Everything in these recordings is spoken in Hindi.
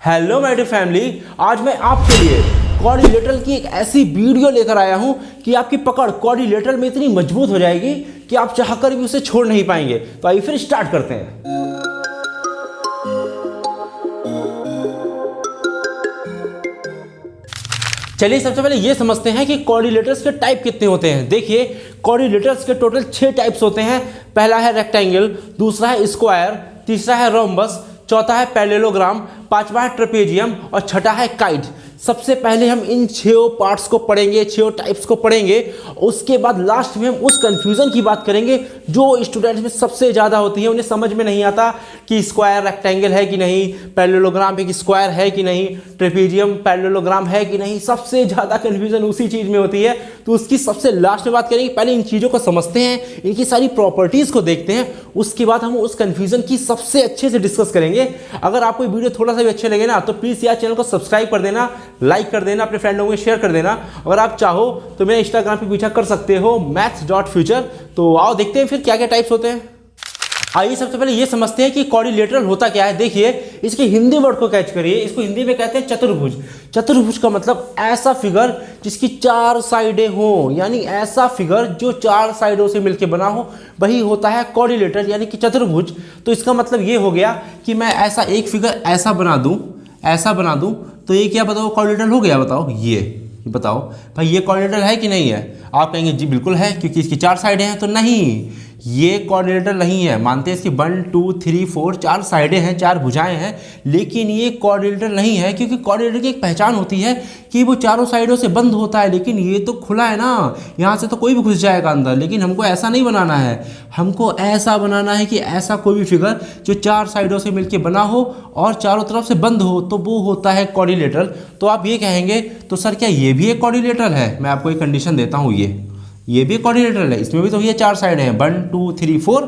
हेलो माय डियर फैमिली, आज मैं आपके लिए क्वाड्रिलेटरल की एक ऐसी वीडियो लेकर आया हूं कि आपकी पकड़ क्वाड्रिलेटरल में इतनी मजबूत हो जाएगी कि आप चाहकर भी उसे छोड़ नहीं पाएंगे। तो आइए फिर स्टार्ट करते हैं। चलिए सबसे पहले ये समझते हैं कि क्वाड्रिलेटरल्स के टाइप कितने होते हैं। देखिए, क्वाड्रिलेटरल्स के टोटल 6 टाइप्स होते हैं। पहला है रेक्टेंगल, दूसरा है स्क्वायर, तीसरा है रोम्बस, चौथा है पैरेललोग्राम, पांचवा है ट्रेपेजियम और छठा है काइट। सबसे पहले हम इन 6 पार्ट्स को पढ़ेंगे, 6 टाइप्स को पढ़ेंगे। उसके बाद लास्ट में हम उस कंफ्यूजन की बात करेंगे जो स्टूडेंट्स में सबसे ज़्यादा होती है। उन्हें समझ में नहीं आता कि स्क्वायर रेक्टेंगल है कि नहीं, पैरेललोग्राम एक स्क्वायर है कि नहीं, ट्रेपेजियम पैरेललोग्राम है कि नहीं। सबसे ज़्यादा कंफ्यूजन उसी चीज़ में होती है, तो उसकी सबसे लास्ट में बात करेंगे। पहले इन चीज़ों को समझते हैं, इनकी सारी प्रॉपर्टीज़ को देखते हैं, उसके बाद हम उस कंफ्यूजन की सबसे अच्छे से डिस्कस करेंगे। अगर आपको वीडियो थोड़ा सा भी अच्छे लगे ना तो प्लीज़ यार चैनल को सब्सक्राइब कर देना, लाइक कर देना, अपने फ्रेंड लोगों में शेयर कर देना। अगर आप चाहो तो मेरे इंस्टाग्राम पे पीछा कर सकते हो maths.future। तो आओ देखते हैं फिर क्या क्या टाइप्स होते हैं। आइए सबसे पहले ये समझते हैं कि क्वाड्रिलेटरल होता क्या है। देखिए, इसके हिंदी वर्ड को कैच करिए। इसको हिंदी में कहते हैं चतुर्भुज। चतुर्भुज का मतलब ऐसा फिगर जिसकी 4 साइडें हो, यानी ऐसा फिगर जो 4 साइडों से मिलकर बना हो, वही होता है क्वाड्रिलेटरल यानी कि चतुर्भुज। तो इसका मतलब ये हो गया कि मैं ऐसा एक फिगर ऐसा बना दूं, तो ये क्या बताओ क्वाड्रिलेटरल हो गया। बताओ ये बताओ भाई, ये क्वाड्रिलेटरल है कि नहीं है। आप कहेंगे जी बिल्कुल है, क्योंकि इसकी 4 साइडें हैं। तो नहीं, ये क्वाड्रिलेटरल नहीं है। मानते हैं इसकी 1 2 3 4 4 साइडें हैं, 4 भुजाएं हैं, लेकिन ये क्वाड्रिलेटरल नहीं है। क्योंकि क्वाड्रिलेटरल की एक पहचान होती है कि वो चारों साइडों से बंद होता है, लेकिन ये तो खुला है ना, यहाँ से तो कोई भी घुस जाएगा अंदर। लेकिन हमको ऐसा नहीं बनाना है, हमको ऐसा बनाना है कि ऐसा कोई भी फिगर जो 4 साइडों से मिलकर बना हो और चारों तरफ से बंद हो, तो वो होता है क्वाड्रिलेटरल। तो आप ये कहेंगे तो सर क्या ये भी एक क्वाड्रिलेटरल है। मैं आपको एक कंडीशन देता हूँ, ये भी क्वाड्रिलेटरल है। इसमें भी तो ये 4 साइड हैं, 1 2 3 4,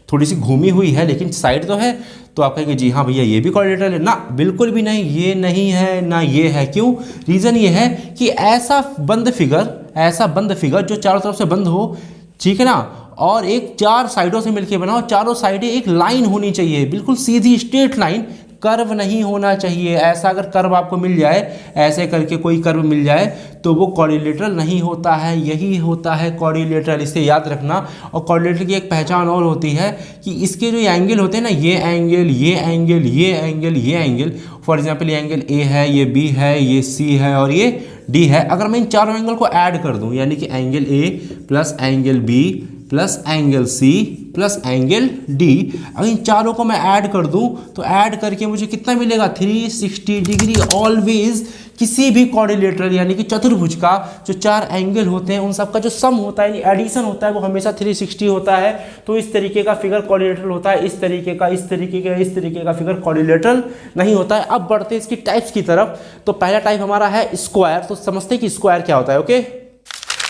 थोड़ी सी घूमी हुई है लेकिन साइड तो है। तो आप कहेंगे जी हाँ भैया ये भी क्वाड्रिलेटरल है ना। बिल्कुल भी नहीं, ये नहीं है ना ये है। क्यों? रीज़न ये है कि ऐसा बंद फिगर जो चारों तरफ से बंद हो, ठीक है ना, और एक 4 साइडों से मिलकर बना हो, चारों साइडें एक लाइन होनी चाहिए, बिल्कुल सीधी स्ट्रेट लाइन, कर्व नहीं होना चाहिए। ऐसा अगर कर्व आपको मिल जाए, ऐसे करके कोई कर्व मिल जाए, तो वो क्वाड्रिलेटरल नहीं होता है। यही होता है क्वाड्रिलेटरल, इसे याद रखना। और क्वाड्रिलेटरल की एक पहचान और होती है कि इसके जो एंगल होते हैं ना, ये एंगल, ये एंगल, ये एंगल, ये एंगल, फॉर एग्जांपल ये एंगल ए है, ये बी है, ये सी है और ये डी है। अगर मैं इन चारों एंगल को ऐड कर दूं, यानी कि angle A plus angle B plus angle C plus angle D, अगर इन चारों को मैं ऐड कर दूं तो ऐड करके मुझे कितना मिलेगा, 360 डिग्री। ऑलवेज किसी भी क्वाड्रिलेटरल यानी कि चतुर्भुज का जो 4 एंगल होते हैं उन सब का जो सम होता है, एडिशन होता है, वो हमेशा 360 होता है। तो इस तरीके का फिगर क्वाड्रिलेटरल होता है। इस तरीके का फिगर क्वाड्रिलेटरल नहीं होता है। अब बढ़ते हैं इसकी टाइप्स की तरफ। तो पहला टाइप हमारा है स्क्वायर। तो समझते हैं कि स्क्वायर क्या होता है। ओके,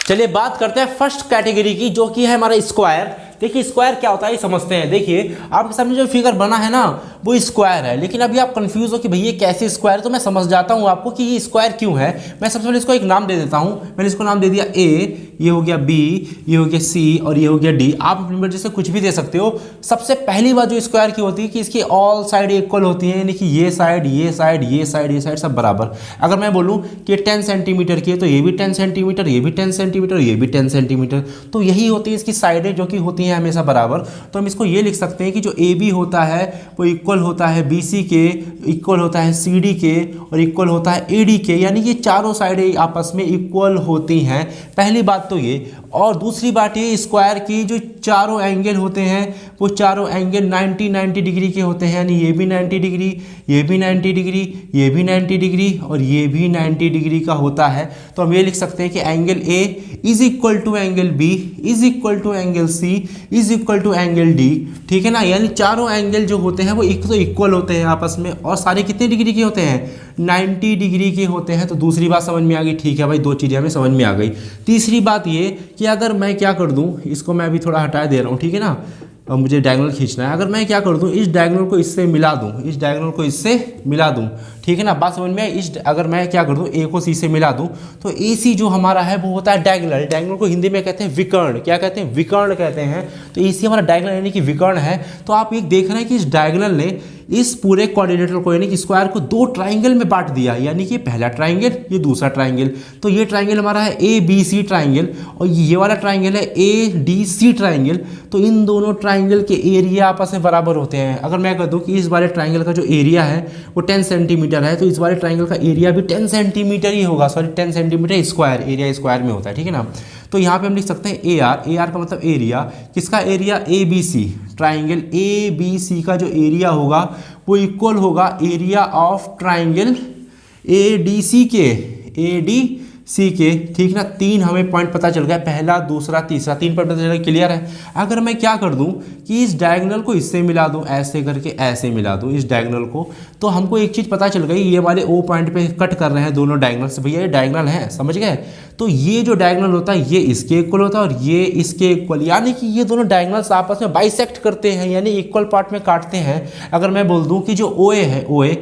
चलिए बात करते हैं फर्स्ट कैटेगरी की, जो कि है हमारा स्क्वायर। देखिए स्क्वायर क्या होता है ये समझते हैं। देखिए आपके सामने जो फिगर बना है ना, वो स्क्वायर है। लेकिन अभी आप कंफ्यूज हो कि भैया कैसे स्क्वायर, तो मैं समझ जाता हूँ आपको कि ये स्क्वायर क्यों है। मैं सबसे पहले इसको एक नाम दे देता हूँ। मैंने इसको नाम दे दिया ए, ये हो गया बी, ये हो गया सी और ये हो गया डी। आप अपनी मर्जी से कुछ भी दे सकते हो। सबसे पहली बात जो स्क्वायर की होती है कि इसकी ऑल साइड इक्वल होती है, यानी कि ये साइड, ये साइड, ये साइड, ये साइड सब बराबर। अगर मैं बोलूँ कि 10 सेंटीमीटर की है तो ये भी 10 सेंटीमीटर, ये भी 10 सेंटीमीटर, ये भी 10 सेंटीमीटर। तो यही होती है इसकी साइडें, जो कि होती हैं हमेशा बराबर। तो हम इसको ये लिख सकते हैं कि जो ए बी होता है वो इक्वल होता है बी सी के, इक्वल होता है सी डी के और इक्वल होता है ए डी के, यानी कि चारों साइडें आपस में इक्वल होती हैं। पहली बात तो ये। और दूसरी बात ये, स्क्वायर की जो चारों एंगल होते हैं वो चारों एंगल 90 डिग्री के होते हैं, यानी ये भी 90 डिग्री, ये भी 90 डिग्री, ये भी 90 डिग्री और ये भी 90 डिग्री का होता है। तो हम ये लिख सकते हैं कि angle A is equal to angle B is equal to angle C is equal to angle D. ठीक है ना, यानी चारों एंगल जो होते हैं वो एक तो इक्वल होते हैं आपस में, और सारे कितने डिग्री के होते हैं, 90 डिग्री के होते हैं। तो दूसरी बात समझ में आ गई। ठीक है भाई, 2 चीज़ें हमें समझ में आ गई। तीसरी बात ये कि अगर मैं क्या कर दूं, इसको मैं अभी थोड़ा हटा दे रहा हूं, ठीक है ना, अब मुझे डायगोनल खींचना है। अगर मैं क्या कर दूं, इस डायगोनल को इससे मिला दूं, इस डायगोनल को इससे मिला दूं, ठीक है ना, बात समझ में आई। अगर मैं क्या कर दूं, ए को सी से मिला दूं, तो ए सी जो हमारा है वो होता है डायगोनल। डायगोनल को हिंदी में कहते हैं विकर्ण। क्या कहते हैं? विकर्ण कहते हैं। तो ए सी हमारा डायगोनल यानी कि विकर्ण है। तो आप ये देख रहे हैं कि इस डायगोनल ने इस पूरे कोऑर्डिनेटर को यानी कि स्क्वायर को दो ट्राइंगल में बांट दिया, यानी कि पहला ट्राइंगल, ये दूसरा ट्राइंगल। तो ये ट्राइंगल हमारा है ABC ट्राइंगल और ये वाला ट्राइंगल है ADC ट्राइंगल। तो इन दोनों ट्राइंगल के एरिया आपस में बराबर होते हैं। अगर मैं कह दूं कि इस वाले ट्राइंगल का जो एरिया है वो 10 सेंटीमीटर है, तो इस वाले ट्राइंगल का एरिया भी 10 सेंटीमीटर ही होगा, sorry 10 centimetre square, area square में होता है, ठीक है ना। तो यहाँ पे हम लिख सकते हैं AR का मतलब एरिया, किसका एरिया, ABC ट्राइंगल ABC का जो एरिया होगा वो इक्वल होगा एरिया ऑफ ट्राइंगल ADC के, ठीक ना। 3 हमें पॉइंट पता चल गया, पहला दूसरा तीसरा, 3 पॉइंट पता चल गया, क्लियर है। अगर मैं क्या कर दूं कि इस डायगोनल को इससे मिला दूं, ऐसे करके ऐसे मिला दूं इस डायगोनल को, तो हमको एक चीज़ पता चल गई, ये वाले O पॉइंट पे कट कर रहे हैं दोनों डायगोनल से, भैया ये डायगोनल है, समझ गए। तो ये जो डायगोनल होता है ये इसके इक्वल होता है और ये इसके इक्वल, यानी कि ये दोनों डायगोनल्स आपस में बाइसेक्ट करते हैं, यानी इक्वल पार्ट में काटते हैं। अगर मैं बोल दूँ कि जो OA है, OA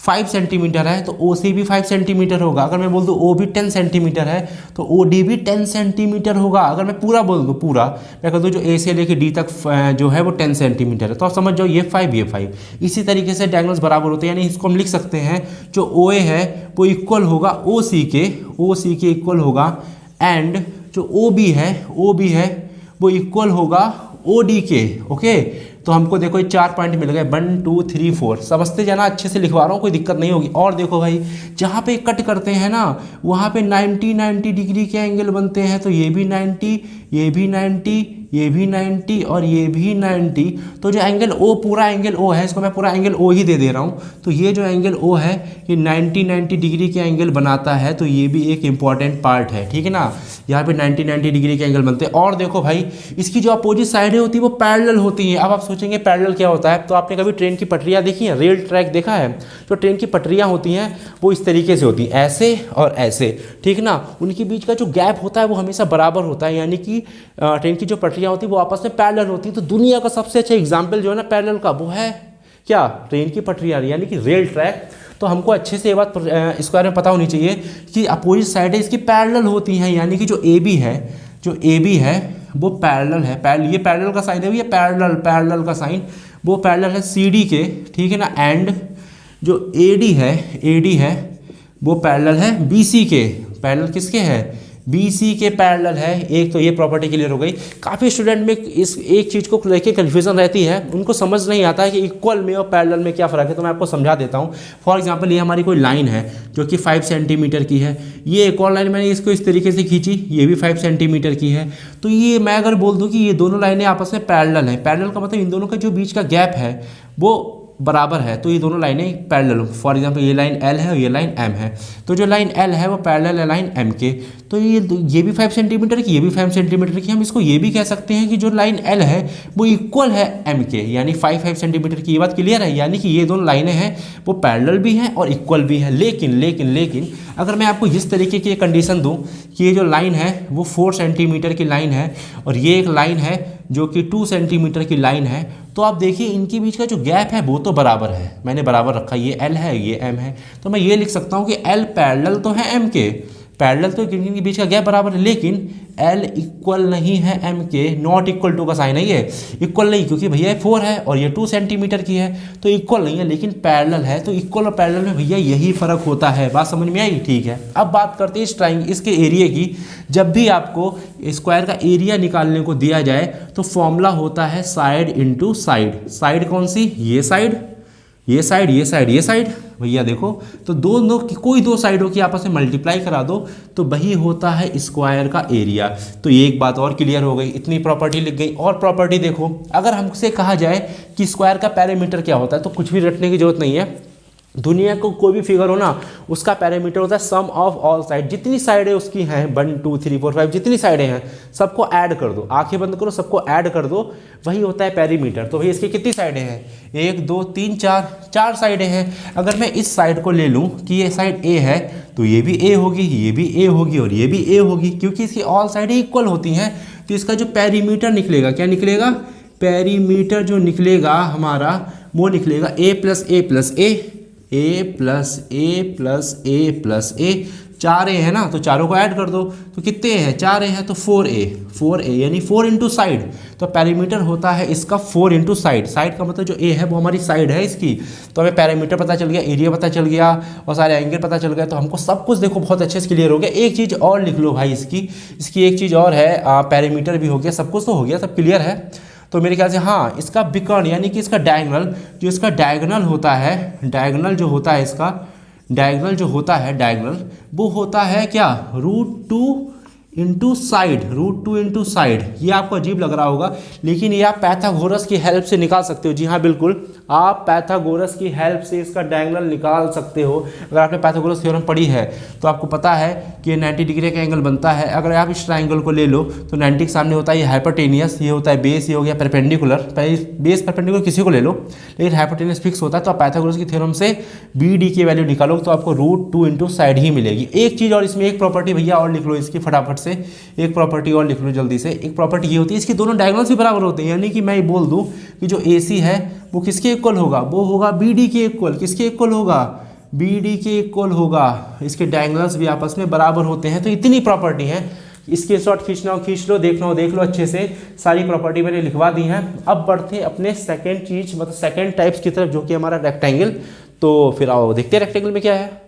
5 सेंटीमीटर है तो OC भी 5 सेंटीमीटर होगा। अगर मैं बोल दूँ O भी 10 सेंटीमीटर है तो OD भी 10 सेंटीमीटर होगा। अगर मैं पूरा बोल दूँ, पूरा मैं कह दूँ जो A से लेके D तक जो है वो 10 सेंटीमीटर है, तो आप समझ जाओ ये 5 ये 5। इसी तरीके से डायगोनल्स बराबर होते हैं, यानी इसको हम लिख सकते हैं जो OA है वो इक्वल होगा OC के इक्वल होगा, एंड जो OB है वो इक्वल होगा OD के। ओके, तो हमको देखो ये 4 पॉइंट मिल गए, 1 2 3 4, समझते जाना, अच्छे से लिखवा रहा हूँ, कोई दिक्कत नहीं होगी। और देखो भाई जहाँ पे कट करते हैं ना वहाँ पे 90 डिग्री के एंगल बनते हैं, तो ये भी 90, ये भी 90, ये भी 90 और ये भी 90। तो जो एंगल O, पूरा एंगल O है, इसको मैं पूरा एंगल O ही दे रहा हूँ। तो ये जो एंगल O है ये 90 डिग्री के एंगल बनाता है, तो ये भी एक इंपॉर्टेंट पार्ट है, ठीक है ना। यहाँ पे 90 डिग्री के एंगल बनते हैं। और देखो भाई इसकी जो अपोजिट साइडें होती है वो पैरेलल होती हैं। अब आप सोचेंगे पैरेलल क्या होता है, तो आपने कभी ट्रेन की पटरियाँ देखी हैं, रेल ट्रैक देखा है। तो ट्रेन की पटरियाँ होती हैं वो इस तरीके से होती हैं, ऐसे और ऐसे, ठीक ना। उनके बीच का जो गैप होता है वो हमेशा बराबर होता है, यानी कि ट्रेन की जो पटरियाँ होती है वो आपस में पैरेलल होती है। तो दुनिया का सबसे अच्छा एग्जाम्पल जो है ना पैरेलल का, वो है क्या, ट्रेन की पटरियाँ, यानी कि रेल ट्रैक। तो हमको अच्छे से ये बात इसके बारे में पता होनी चाहिए कि अपोजिट साइडें इसकी पैरेलल होती हैं, यानी कि जो AB है वो पैरेलल है, ये पैरेलल का साइन है, ये पैरेलल का साइन वो पैरेलल है CD के, ठीक है ना। एंड जो AD है वो पैरेलल है BC के, पैरेलल किसके है, BC के पैरेलल है। एक तो ये प्रॉपर्टी क्लियर हो गई। काफ़ी स्टूडेंट में इस एक चीज़ को लेके कन्फ्यूजन रहती है, उनको समझ नहीं आता है कि इक्वल में और पैरेलल में क्या फ़र्क है। तो मैं आपको समझा देता हूँ। फॉर एग्जांपल ये हमारी कोई लाइन है जो कि 5 सेंटीमीटर की है, ये एक और लाइन मैंने इसको इस तरीके से खींची, ये भी 5 सेंटीमीटर की है। तो ये मैं अगर बोल दूँ कि ये दोनों लाइनें आपस में पैरेलल हैं, पैरेलल का मतलब इन दोनों का जो बीच का गैप है वो बराबर है, तो ये दोनों लाइनें पैरेलल। फॉर एग्जांपल ये लाइन L है और ये लाइन M है, तो जो लाइन L है वो पैरेलल है लाइन M के। तो ये भी 5 सेंटीमीटर की, ये भी 5 सेंटीमीटर की। हम इसको ये भी कह सकते हैं कि जो लाइन L है वो इक्वल है M के, यानी 5 सेंटीमीटर की। ये बात क्लियर है, यानी कि ये दोनों लाइनें हैं वो पैरेलल भी हैं और इक्वल भी है। लेकिन अगर मैं आपको इस तरीके की कंडीशन दूँ कि ये जो लाइन है वो 4 सेंटीमीटर की लाइन है और ये एक लाइन है जो कि 2 सेंटीमीटर की लाइन है, तो आप देखिए इनके बीच का जो गैप है वो तो बराबर है, मैंने बराबर रखा, ये L है ये M है। तो मैं ये लिख सकता हूँ कि L पैरेलल तो है M के, पैरेलल तो इनके बीच का गैप बराबर है, लेकिन L इक्वल नहीं है M के। नॉट इक्वल टू का साइन है, ये इक्वल नहीं, क्योंकि भैया 4 है और ये 2 सेंटीमीटर की है, तो इक्वल नहीं है, लेकिन पैरेलल है। तो इक्वल और पैरेलल में भैया यही फ़र्क होता है। बात समझ में आई, ठीक है। अब बात करते हैं इस ट्राइंगल इसके एरिया की। जब भी आपको स्क्वायर का एरिया निकालने को दिया जाए तो फॉर्मूला होता है साइड इंटू साइड। साइड कौन सी, ये साइड, ये साइड, ये साइड, ये साइड। भैया देखो, तो दोनों की कोई दो साइडों की आपस में मल्टीप्लाई करा दो तो वही होता है स्क्वायर का एरिया। तो ये एक बात और क्लियर हो गई, इतनी प्रॉपर्टी लिख गई। और प्रॉपर्टी देखो, अगर हमसे कहा जाए कि स्क्वायर का पैरामीटर क्या होता है तो कुछ भी रटने की जरूरत नहीं है। दुनिया को कोई भी फिगर हो ना, उसका पैरामीटर होता है सम ऑफ ऑल साइड। जितनी साइडें उसकी हैं 1 2 3 4 5 जितनी साइडें हैं सबको ऐड कर दो, आंखें बंद करो, सबको ऐड कर दो, वही होता है पैरीमीटर। तो भाई इसकी कितनी साइडें हैं, 1 2 3 4 साइडें हैं। अगर मैं इस साइड को ले लूँ कि ये साइड A है तो ये भी A होगी, ये भी A होगी और ये भी A होगी, क्योंकि इसकी ऑल साइडें इक्वल होती हैं। तो इसका जो पैरीमीटर निकलेगा, क्या निकलेगा, पैरीमीटर जो निकलेगा हमारा वो निकलेगा A plus A plus A, A plus A plus A plus A 4a है ना, तो चारों को ऐड कर दो, तो कितने हैं, 4a है तो 4a यानी 4 इंटू साइड। तो पैरामीटर होता है इसका 4 इंटू साइड। साइड का मतलब जो a है वो हमारी साइड है इसकी। तो हमें पैरामीटर पता चल गया, एरिया पता चल गया और सारे एंगल पता चल गए, तो हमको सब कुछ देखो बहुत अच्छे से क्लियर हो गया। एक चीज़ और लिख लो भाई, इसकी एक चीज़ और है, पैरामीटर भी हो गया, सब कुछ तो हो गया, सब क्लियर है। तो मेरे ख्याल से हाँ, इसका विकर्ण यानी कि इसका डायगोनल, जो इसका डायगोनल होता है, डायगोनल जो होता है इसका, डायगोनल जो होता है, डायगोनल वो होता है क्या, √2 इंटू साइड, √2 इंटू साइड। ये आपको अजीब लग रहा होगा, लेकिन ये आप पाइथागोरस की हेल्प से निकाल सकते हो। जी हाँ बिल्कुल, आप पाइथागोरस की हेल्प से इसका डायगोनल निकाल सकते हो। अगर आपने पाइथागोरस थ्योरम पढ़ी है तो आपको पता है कि 90 डिग्री का एंगल बनता है। अगर आप इस ट्राइंगल को ले लो तो 90 के सामने होता है ये हाइपोटेनियस, ये होता है बेस, ये हो गया परपेंडिकुलर। बेस परपेंडिकुलर किसी को ले लो, लेकिन हाइपोटेनियस फिक्स होता है। तो आप पाइथागोरस की थ्योरम से BD की वैल्यू निकालो तो आपको √2 इंटू साइड ही मिलेगी। एक चीज़ और इसमें, एक प्रॉपर्टी भैया और लिख लो इसकी फटाफट से, एक प्रॉपर्टी और लिख लो जल्दी से। एक प्रॉपर्टी ये होती है, इसके दोनों डायगोनल्स भी बराबर होते हैं, यानी कि मैं ये बोल दूं कि जो AC है वो किसके इक्वल होगा, वो होगा BD के इक्वल। किसके इक्वल होगा, BD के इक्वल होगा। इसके डायगोनल्स भी आपस में बराबर होते हैं। तो इतनी प्रॉपर्टी है, इसके शॉर्ट खींचना हो खींच लो, देखना हो देख लो अच्छे से, सारी प्रॉपर्टी मैंने लिखवा दी हैं। अब बढ़ते हैं अपने सेकेंड चीज, मतलब सेकेंड टाइप्स की तरफ, जो कि हमारा रेक्टेंगल। तो फिर आओ देखते हैं रेक्टेंगल में क्या है।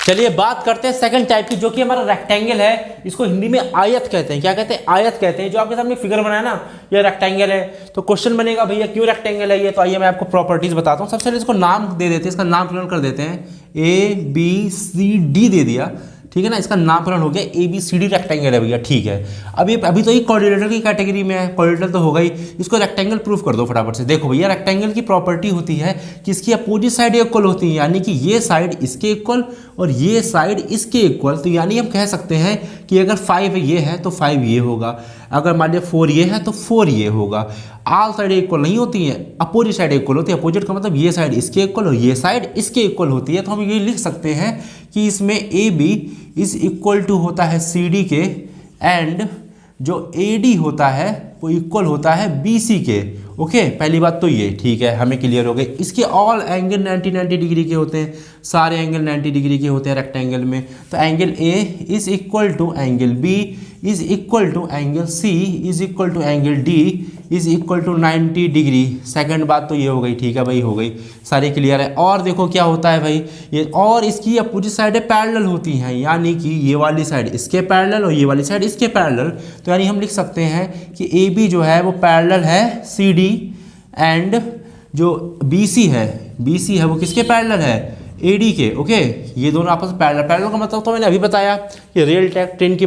चलिए बात करते हैं सेकंड टाइप की, जो कि हमारा रेक्टेंगल है। इसको हिंदी में आयत कहते हैं। क्या कहते हैं, आयत कहते हैं। जो आपके सामने फिगर बनाया ना, ये रेक्टेंगल है। तो क्वेश्चन बनेगा भैया क्यों रेक्टेंगल है ये, तो आइए मैं आपको प्रॉपर्टीज बताता हूँ। सबसे पहले इसको नाम दे देते हैं, इसका नामकरण कर देते हैं, ABCD दे दिया, ठीक है ना। इसका नामकरण हो गया ABCD रेक्टेंगल है भैया, ठीक है। अभी तो ये कोऑर्डिनेटर की कैटेगरी में है, कोऑर्डिनेटर तो होगा ही। इसको रेक्टेंगल प्रूफ कर दो फटाफट से। देखो भैया, रेक्टेंगल की प्रॉपर्टी होती है कि इसकी अपोजिट साइड इक्वल होती है, यानी कि ये साइड इसके इक्वल और ये साइड इसके इक्वल। तो यानी हम कह सकते हैं कि अगर 5 ये है तो 5 ये होगा, अगर मान लिया 4 ये है तो 4 ये होगा। ऑल साइड इक्वल नहीं होती है, अपोजिट साइड इक्वल होती है। अपोजिट का मतलब ये साइड इसके इक्वल और ये साइड इसके इक्वल होती है। तो हम ये लिख सकते हैं कि इसमें AB इज इक्वल टू होता है CD के, एंड जो AD होता है वो इक्वल होता है BC के। ओके, पहली बात तो ये, ठीक है, हमें क्लियर हो गए। इसके ऑल एंगल 90 डिग्री के होते हैं, सारे एंगल 90 डिग्री के होते हैं रेक्टेंगल में। तो angle A is equal to angle B is equal to angle C is equal to angle D is equal to 90 degree. Second बात तो ये हो गई, ठीक है भाई, हो गई, सारी क्लियर है। और देखो क्या होता है भाई, ये और इसकी अपोजिट साइडें पैरेलल होती हैं, यानी कि ये वाली साइड इसके पैरेलल और ये वाली साइड इसके पैरेलल। तो यानी हम लिख सकते हैं कि AB जो है वो पैरेलल है CD, एंड जो BC है वो किसके पैरेलल है, AD के। ओके, ये दोनों आपस में पैरेलल। पैरेलल का मतलब तो मैंने अभी बताया कि रेल ट्रेन की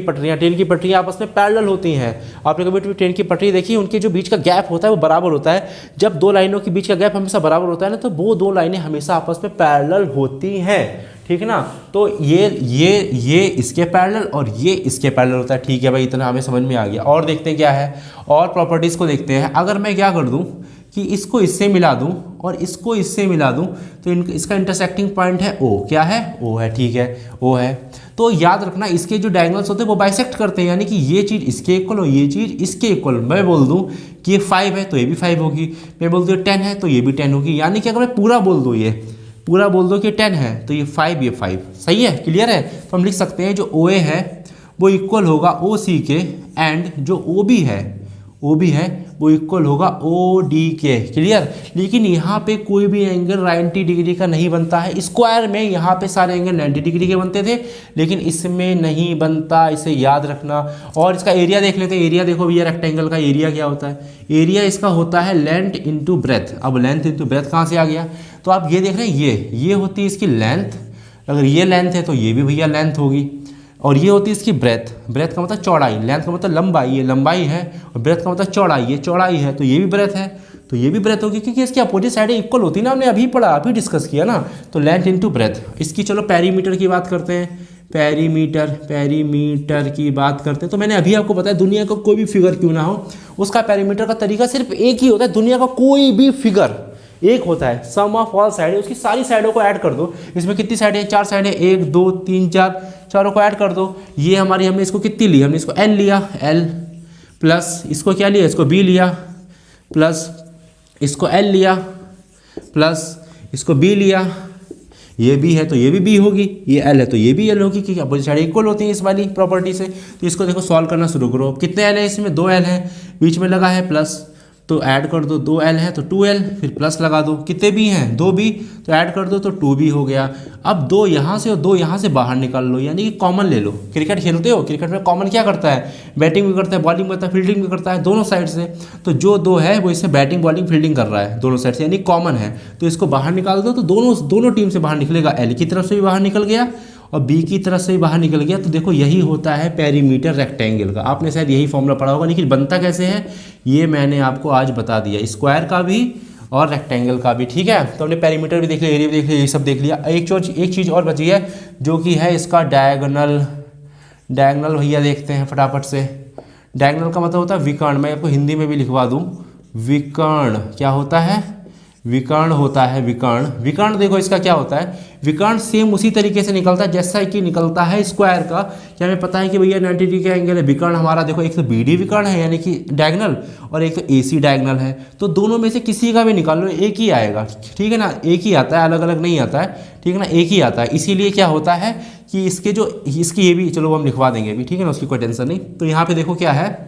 पटरियाँ आपस में पैरेलल होती हैं। आपने कभी ट्रेन की पटरी देखी, उनके जो बीच का गैप होता है वो बराबर होता है। जब दो लाइनों के बीच का गैप हमेशा बराबर होता है ना, तो वो दो लाइनें हमेशा आपस में पैरेलल होती हैं, ठीक है ना। तो ये इसके पैरेलल और ये इसके पैरेलल होता है, ठीक है भाई, इतना हमें समझ में आ गया। और देखते हैं क्या है, और प्रॉपर्टीज़ को देखते हैं। अगर मैं क्या कर दूँ कि इसको इससे मिला दूं और इसको इससे मिला दूं, तो इसका इंटरसेक्टिंग पॉइंट है O। क्या है, O है, ठीक है, O है। तो याद रखना, इसके जो डायगोनल्स होते हैं वो बाइसेक्ट करते हैं, यानी कि ये चीज़ इसके इक्वल और ये चीज़ इसके इक्वल। मैं बोल दूं कि ये 5 है तो ये भी 5 होगी, मैं बोल दूँ 10 है तो ये भी 10 होगी। यानी कि अगर मैं पूरा बोल दूँ कि 10 है तो ये 5, ये 5, सही है, क्लियर है। तो हम लिख सकते हैं जो OA है वो इक्वल होगा OC के, एंड जो OB है वो इक्वल होगा OD के, क्लियर। लेकिन यहाँ पे कोई भी एंगल 90 डिग्री का नहीं बनता है। स्क्वायर में यहाँ पे सारे एंगल 90 डिग्री के बनते थे, लेकिन इसमें नहीं बनता, इसे याद रखना। और इसका एरिया देख लेते हैं। एरिया देखो भैया, रेक्टेंगल का एरिया क्या होता है, एरिया इसका होता है लेंथ इंटू ब्रेथ। अब लेंथ इंटू ब्रेथ कहाँ से आ गया, तो आप ये देख रहे हैं, ये होती है इसकी लेंथ। अगर ये लेंथ है तो ये भी भैया लेंथ होगी, और ये होती है इसकी ब्रेथ। ब्रेथ का मतलब चौड़ाई, लेंथ का मतलब लंबाई, ये लंबाई है, और ब्रेथ का मतलब चौड़ाई, ये चौड़ाई है, तो ये भी ब्रेथ है, तो ये भी ब्रेथ होगी, क्योंकि इसकी अपोजिट साइडें इक्वल होती है ना, हमने अभी पढ़ा, अभी डिस्कस किया ना। तो लेंथ इंटू ब्रेथ। इसकी चलो पेरीमीटर की बात करते हैं, पेरीमीटर की बात करते हैं। तो मैंने अभी आपको बताया, दुनिया का कोई भी फिगर क्यों ना हो, उसका पेरीमीटर का तरीका सिर्फ एक ही होता है। दुनिया का कोई भी फिगर एक होता है, सम ऑफ ऑल साइड, उसकी सारी साइडों को ऐड कर दो। इसमें कितनी साइडें हैं, 4 साइडें, 1 2 3 4, चारों को ऐड कर दो। ये हमारी, हमने इसको कितनी ली, हमने इसको L लिया, L प्लस इसको क्या लिया, इसको B लिया, प्लस इसको L लिया, प्लस इसको B लिया, ये बी है तो ये भी बी होगी, ये एल है तो ये भी एल होगी, क्योंकि अपोजिट साइड इक्वल होती है इस वाली प्रॉपर्टी से। तो इसको देखो सॉल्व करना शुरू करो। कितने एल है इसमें? 2 एल है, बीच में लगा है प्लस, तो ऐड कर दो, 2 एल है तो 2 एल, फिर प्लस लगा दो। कितने बी हैं? 2 बी, तो ऐड कर दो तो 2 बी हो गया। अब 2 यहाँ से और 2 यहाँ से बाहर निकाल लो, यानी कि कॉमन ले लो। क्रिकेट खेलते हो, क्रिकेट में कॉमन क्या करता है? बैटिंग भी करता है, बॉलिंग भी करता है, फील्डिंग भी करता है, दोनों साइड से। तो जो 2 है वो इससे बैटिंग बॉलिंग फील्डिंग कर रहा है दोनों साइड से, यानी कॉमन है। तो इसको बाहर निकाल दो तो दोनों टीम से बाहर निकलेगा। एल की तरफ से भी बाहर निकल गया और बी की तरफ से भी बाहर निकल गया। तो देखो यही होता है पेरीमीटर रेक्टेंगल का। आपने शायद यही फॉर्मूला पढ़ा होगा, लेकिन बनता कैसे है ये मैंने आपको आज बता दिया, स्क्वायर का भी और रेक्टेंगल का भी। ठीक है, तो हमने पेरीमीटर भी देख लिया, एरिया भी देख लिया, ये सब देख लिया। एक चीज़ और बची है जो कि है इसका डायगोनल। भैया देखते हैं फटाफट से। डायगोनल का मतलब होता है विकर्ण। मैं आपको हिंदी में भी लिखवा दूँ, विकर्ण क्या होता है? विकर्ण होता है विकर्ण। विकर्ण देखो इसका क्या होता है, विकर्ण सेम उसी तरीके से निकलता है जैसा कि निकलता है स्क्वायर का। क्या हमें पता है कि भैया 90 डिग्री का एंगल है। विकर्ण हमारा देखो एक तो बीडी विकर्ण है यानी कि डायगोनल, और एक तो एसी डायगोनल है। तो दोनों में से किसी का भी निकाल लो, एक ही आएगा। ठीक है ना, एक ही आता है, अलग अलग नहीं आता है। ठीक है ना, एक ही आता है। इसीलिए क्या होता है कि इसकी ये भी चलो हम लिखवा देंगे अभी, ठीक है ना, उसकी कोई टेंशन नहीं। तो यहाँ पे देखो क्या है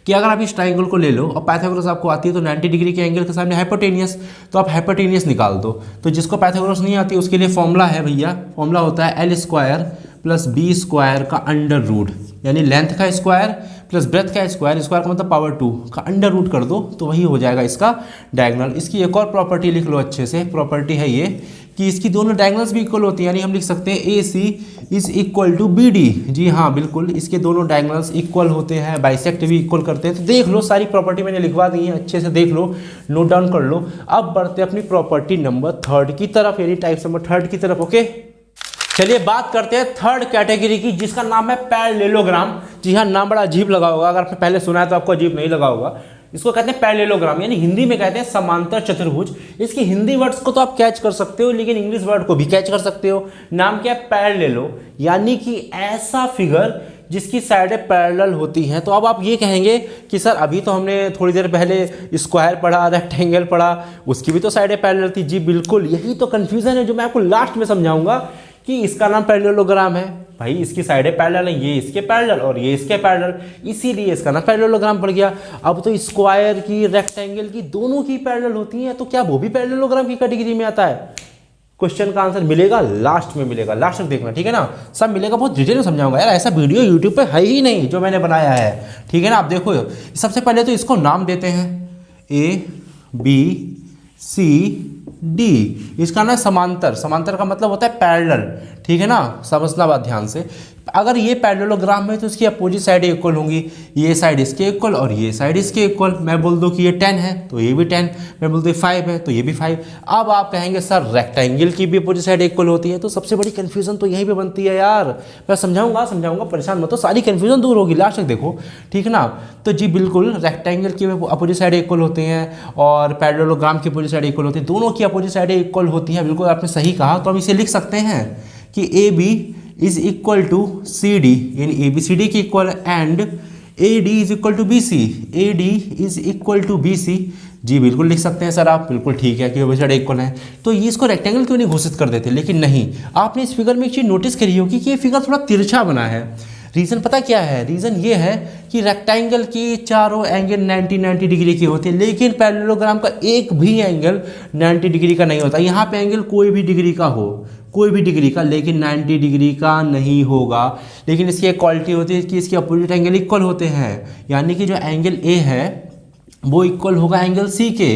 कि अगर आप इस ट्राइंगल को ले लो और पाइथागोरस आपको आती है तो 90 डिग्री के एंगल के सामने हाइपोटेनियस, तो आप हाइपोटेनियस निकाल दो। तो जिसको पाइथागोरस नहीं आती उसके लिए फॉर्मूला है भैया, फॉर्मूला होता है L square plus B square का अंडर रूट, यानी लेंथ का स्क्वायर प्लस ब्रेथ का स्क्वायर, स्क्वायर का मतलब पावर 2 का अंडर रूट कर दो, तो वही हो जाएगा इसका डायगोनल। इसकी एक और प्रॉपर्टी लिख लो अच्छे से, प्रॉपर्टी है ये कि इसकी दोनों डायगोनल्स भी इक्वल होती हैं, यानी हम लिख सकते हैं A C is equal to B D. जी हाँ बिल्कुल, इसके दोनों डायगोनल्स इक्वल होते हैं, बाइसेक्ट भी इक्वल करते हैं। तो देख लो, सारी प्रॉपर्टी मैंने लिखवा दी है, अच्छे से देख लो, नोट डाउन कर लो। अब बढ़ते अपनी प्रॉपर्टी नंबर 3 की तरफ, यानी टाइप्स नंबर 3 की तरफ। ओके, चलिए बात करते हैं 3rd कैटेगरी की, जिसका नाम है पैरेललोग्राम। जी हाँ, नाम बड़ा अजीब लगा होगा, अगर आपने पहले सुना है तो आपको अजीब नहीं लगा होगा। इसको कहते हैं पैरेललोग्राम, यानी हिंदी में कहते हैं समांतर चतुर्भुज। इसकी हिंदी वर्ड्स को तो आप कैच कर सकते हो, लेकिन इंग्लिश वर्ड को भी कैच कर सकते हो। नाम क्या है? पैरेलेलो, यानी कि ऐसा फिगर जिसकी साइडें पैरेलल होती हैं। तो अब आप ये कहेंगे कि सर अभी तो हमने थोड़ी देर पहले स्क्वायर पढ़ा, रेक्टेंगल पढ़ा, उसकी भी तो साइडें पैरेलल थी। जी बिल्कुल, यही तो कन्फ्यूजन है जो मैं आपको लास्ट में समझाऊंगा कि इसका नाम पैरेललोग्राम है। भाई इसकी साइडें पैरेलल हैं, ये इसके पैरेलल और ये इसके पैरेलल, इसीलिए इसका नाम पैरेललोग्राम पड़ गया। अब तो स्क्वायर की, रेक्टेंगल की, दोनों की पैरेलल होती हैं, तो क्या वो भी पैरेललोग्राम की कैटेगरी में आता है? क्वेश्चन का आंसर मिलेगा लास्ट में, मिलेगा लास्ट तक देखना, ठीक है ना, सब मिलेगा, बहुत डिटेल में समझाऊंगा यार। ऐसा वीडियो यूट्यूब पे है ही नहीं जो मैंने बनाया है, ठीक है ना। आप देखो, सबसे पहले तो इसको नाम देते हैं ए बी सी डी। इसका ना समांतर, समांतर का मतलब होता है पैरेलल, ठीक है ना, समझना बात ध्यान से। अगर ये पैरेललोग्राम है तो इसकी अपोजिट साइड इक्वल होंगी, ये साइड इसके इक्वल और ये साइड इसके इक्वल। मैं बोल दूं कि ये 10 है तो ये भी 10, मैं बोल दूं 5 है तो ये भी 5। अब आप कहेंगे सर रेक्टेंगल की भी अपोजिट साइड इक्वल होती है, तो सबसे बड़ी कन्फ्यूजन तो यहीं पे बनती है यार। मैं समझाऊंगा, परेशान मत हो, सारी कन्फ्यूजन दूर होगी, लास्ट तक देखो, ठीक है ना। तो जी बिल्कुल, रेक्टेंगल की अपोजिट साइड इक्वल होती हैं और पैरेललोग्राम की अपोजिट साइड इक्वल होती है, दोनों की अपोजिट साइड इक्वल होती हैं। बिल्कुल आपने सही कहा। तो हम इसे लिख सकते हैं कि A B is equal to C D, यानी ए बी सी डी की equal, and A D is equal to B C, A D is equal to B C. जी बिल्कुल लिख सकते हैं सर आप, बिल्कुल ठीक है कि वो साइड इक्वल है। तो ये इसको रेक्टेंगल क्यों नहीं घोषित कर देते? लेकिन नहीं, आपने इस फिगर में एक चीज़ नोटिस करी होगी कि ये फिगर थोड़ा तिरछा बना है। रीज़न पता क्या है? रीज़न ये है कि रेक्टेंगल की चारों एंगल 90 डिग्री के होते हैं, लेकिन पैरेललोग्राम का एक भी एंगल 90 डिग्री का नहीं होता। यहाँ पे एंगल कोई भी डिग्री का हो, कोई भी डिग्री का, लेकिन 90 डिग्री का नहीं होगा। लेकिन इसकी एक क्वालिटी होती है कि इसके अपोजिट एंगल इक्वल होते हैं, यानी कि जो एंगल ए है वो इक्वल होगा एंगल सी के,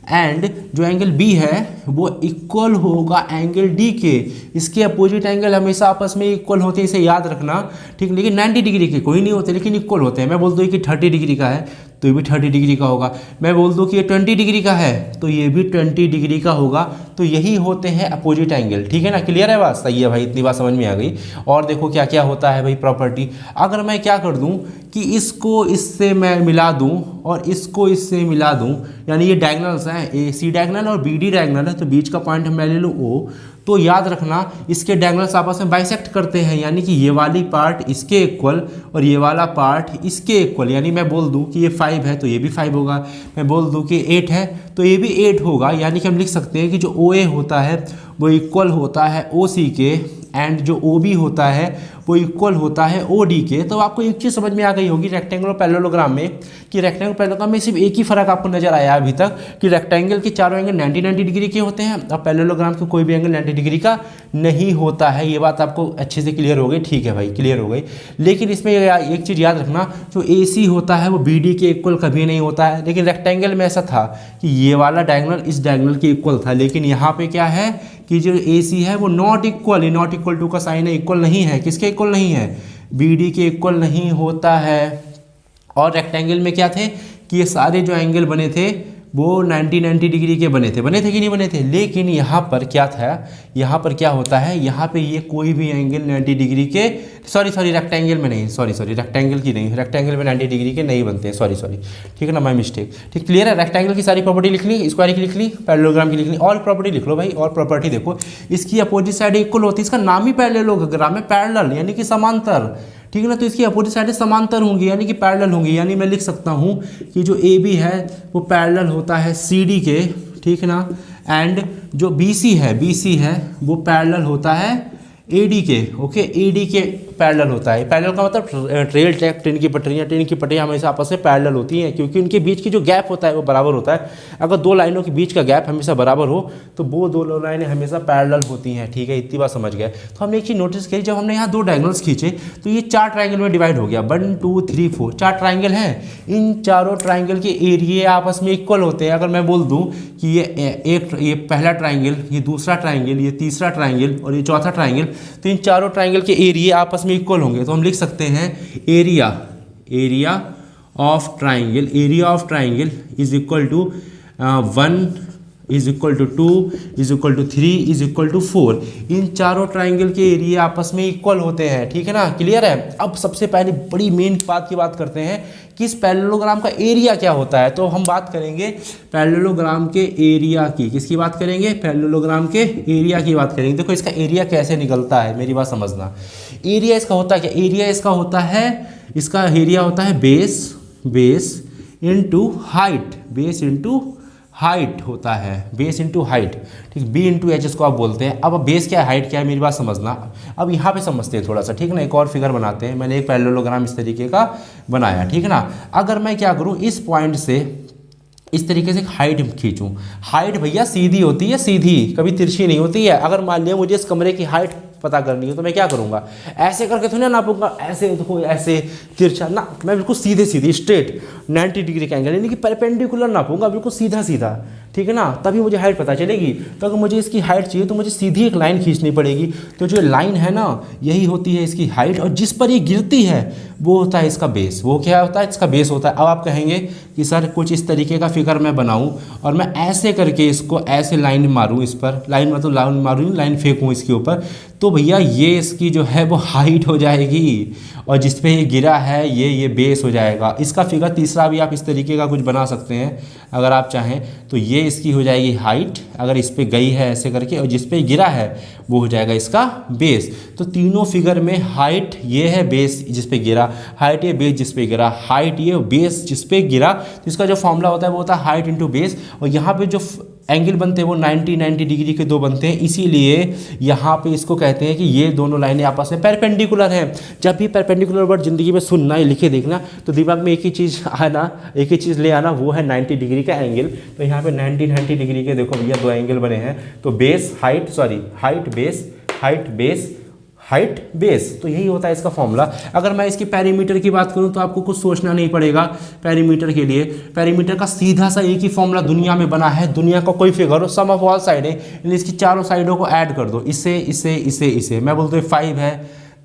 एंड जो एंगल बी है वो इक्वल होगा एंगल डी के। इसके अपोजिट एंगल हमेशा आपस में इक्वल होते हैं, इसे याद रखना, ठीक। लेकिन 90 डिग्री के कोई नहीं होते, लेकिन इक्वल होते हैं। मैं बोल दूँ कि 30 डिग्री का है तो ये भी 30 डिग्री का होगा। मैं बोल दूँ कि ये 20 डिग्री का है तो ये भी 20 डिग्री का होगा। तो यही होते हैं अपोजिट एंगल, ठीक है ना। क्लियर है बात? सही है भाई, इतनी बात समझ में आ गई। और देखो क्या क्या होता है भाई प्रॉपर्टी। अगर मैं क्या कर दूं कि इसको इससे मैं मिला दूं और इसको इससे मिला दूं, यानी ये डायगोनल्स हैं, ए सी डायगोनल और बी डी डायगोनल है, तो बीच का पॉइंट मैं ले लूँ ओ, तो याद रखना इसके डायगोनल्स आपस में बाइसेक्ट करते हैं, यानी कि ये वाली पार्ट इसके इक्वल और ये वाला पार्ट इसके इक्वल। यानी मैं बोल दूं कि ये 5 है तो ये भी 5 होगा, मैं बोल दूं कि 8 है तो ये भी 8 होगा। यानी कि हम लिख सकते हैं कि जो ओ ए होता है वो इक्वल होता है OC के, एंड जो OB होता है वो इक्वल होता है OD के। तो आपको एक चीज़ समझ में आ गई होगी रेक्टेंगल और पैरेललोग्राम में, कि रेक्टेंगल पैरेललोग्राम में सिर्फ एक ही फ़र्क आपको नजर आया अभी तक, कि रेक्टेंगल के चारों एंगल 90 डिग्री के होते हैं और पैरेललोग्राम के कोई भी एंगल 90 डिग्री का नहीं होता है। ये बात आपको अच्छे से क्लियर हो गई, ठीक है भाई, क्लियर हो गई। लेकिन इसमें एक चीज़ याद रखना, जो AC होता है वो BD के इक्वल कभी नहीं होता है। लेकिन रेक्टेंगल में ऐसा था कि ये वाला डायगोनल इस डायगोनल के इक्वल था, लेकिन यहाँ पे क्या है कि जो AC है वो not equal, not equal to का साइन है, इक्वल नहीं है। किसके इक्वल नहीं है? BD के इक्वल नहीं होता है। और रेक्टेंगल में क्या थे कि ये सारे जो एंगल बने थे वो 90 डिग्री के बने थे कि नहीं बने थे। लेकिन यहाँ पर क्या था, यहाँ पर क्या होता है, यहाँ पे ये कोई भी एंगल 90 डिग्री के, सॉरी रेक्टेंगल में नहीं, सॉरी रेक्टेंगल की नहीं, रेक्टेंगल में 90 डिग्री के नहीं बनते हैं, सॉरी ठीक है ना, माय मिस्टेक। ठीक, क्लियर है। रेक्टेंगल की सारी प्रॉपर्टी लिख ली, स्क्वायर की लिख ली, पैरेललोग्राम की लिख ली, और प्रॉपर्टी लिख लो भाई। और प्रॉपर्टी देखो, इसकी अपोजिट साइड इक्वल होती है, इसका नाम ही पैरेललोग्राम है, पैरेलल यानी कि समांतर, ठीक है ना। तो इसकी अपोजिट साइड समांतर होंगी यानी कि पैरेलल होंगी, यानी मैं लिख सकता हूँ कि जो AB है वो पैरेलल होता है CD के, ठीक है ना, एंड जो BC है वो पैरेलल होता है AD के, ओके, AD के पैरेलल होता है। पैरेलल का मतलब रेल ट्रैक, ट्रेन की पटरियाँ हमेशा आपस में पैरेलल होती हैं, क्योंकि उनके बीच की जो गैप होता है वो बराबर होता है। अगर दो लाइनों के बीच का गैप हमेशा बराबर हो तो वो दो लाइनें हमेशा पैरेलल होती हैं, ठीक है, इतनी बात समझ गए। तो हमने एक चीज़ नोटिस करी, जब हमने यहाँ दो डायगोनल्स खींचे तो ये 4 ट्राइंगल में डिवाइड हो गया, 1 2 3 4, 4 ट्राइंगल हैं। इन चारों ट्राइंगल के एरिया आपस में इक्वल होते हैं। अगर मैं बोल दूँ कि ये पहला ट्राइंगल, ये दूसरा ट्राइंगल, ये तीसरा ट्राइंगल और ये चौथा ट्राइंगल, तो इन चारों ट्राइंगल के एरिया आपस में इक्वल होंगे। तो हम लिख सकते हैं area of triangle is equal to 1 is equal to 2 is equal to 3 is equal to 4। इन चारों ट्राइंगल के एरिया आपस में इक्वल होते हैं, ठीक है ना, क्लियर है। अब सबसे पहले बड़ी मेन बात की बात करते हैं कि इस पैरेललोग्राम का एरिया क्या होता है। तो हम बात करेंगे पैरेललोग्राम के एरिया की। किसकी बात करेंगे? पैरेललोग्राम के एरिया की बात करेंगे। देखो इसका एरिया कैसे निकलता है, मेरी बात समझना। एरिया इसका होता है क्या? एरिया इसका होता है, इसका एरिया होता है base into height, base into height होता है, बेस इंटू हाइट, ठीक, B इंटू H इसको आप बोलते हैं। अब बेस क्या है, हाइट क्या है, मेरी बात समझना। अब यहाँ पे समझते हैं थोड़ा सा, ठीक है ना। एक और फिगर बनाते हैं। मैंने एक पैरेललोग्राम इस तरीके का बनाया, ठीक है ना। अगर मैं क्या करूँ, इस पॉइंट से इस तरीके से हाइट खींचूं, हाइट भैया सीधी होती है, सीधी, कभी तिरछी नहीं होती है। अगर मान लिया मुझे इस कमरे की हाइट पता करनी है तो मैं क्या करूंगा, ऐसे करके थोड़ी ना नापूंगा, ऐसे देखो, ऐसे तिरछा ना, मैं बिल्कुल सीधे स्ट्रेट 90 डिग्री का एंगल यानी कि परपेंडिकुलर नापूंगा, बिल्कुल सीधा, ठीक है ना, तभी मुझे हाइट पता चलेगी। तो अगर मुझे इसकी हाइट चाहिए तो मुझे सीधी एक लाइन खींचनी पड़ेगी। तो जो लाइन है ना, यही होती है इसकी हाइट, और जिस पर ये गिरती है वो होता है इसका बेस। वो क्या होता है? इसका बेस होता है। अब आप कहेंगे कि सर कुछ इस तरीके का फिगर मैं बनाऊं और मैं ऐसे करके इसको ऐसे लाइन मारूं, इस पर लाइन मतलब लाइन मारूं, लाइन फेंकूं इसके ऊपर, तो भैया ये इसकी जो है वो हाइट हो जाएगी, और जिस पे ये गिरा है ये बेस हो जाएगा। इसका फिगर तीसरा भी आप इस तरीके का कुछ बना सकते हैं अगर आप चाहें। तो ये इसकी हो जाएगी हाइट, अगर इस पे गई है ऐसे करके, और जिस पे गिरा है वो हो जाएगा इसका बेस। तो तीनों फिगर में हाइट ये है, बेस जिस पे गिरा, हाइट ये, बेस जिस पे गिरा, हाइट ये, बेस जिस पे गिरा। तो इसका जो फॉर्मूला होता है वो होता है हाइट इंटू बेस। और यहाँ पे जो एंगल बनते हैं वो 90 डिग्री के दो बनते हैं, इसीलिए यहाँ पे इसको कहते हैं कि ये दोनों लाइनें आपस में परपेंडिकुलर हैं। जब भी परपेंडिकुलर वर्ड जिंदगी में सुनना है, लिखे देखना, तो दिमाग में एक ही चीज़ ले आना, वो है 90 डिग्री का एंगल। तो यहाँ पे 90 डिग्री के देखो भैया दो एंगल बने हैं। तो बेस हाइट, हाइट बेस, तो यही होता है इसका फॉर्मूला। अगर मैं इसकी पैरीमीटर की बात करूं तो आपको कुछ सोचना नहीं पड़ेगा। पैरीमीटर के लिए, पैरीमीटर का सीधा सा एक ही फॉर्मूला दुनिया में बना है। दुनिया का कोई फिगर हो, सम ऑफ ऑल साइड है, यानी इसकी चारों साइडों को ऐड कर दो, इसे मैं बोलता हूँ 5 है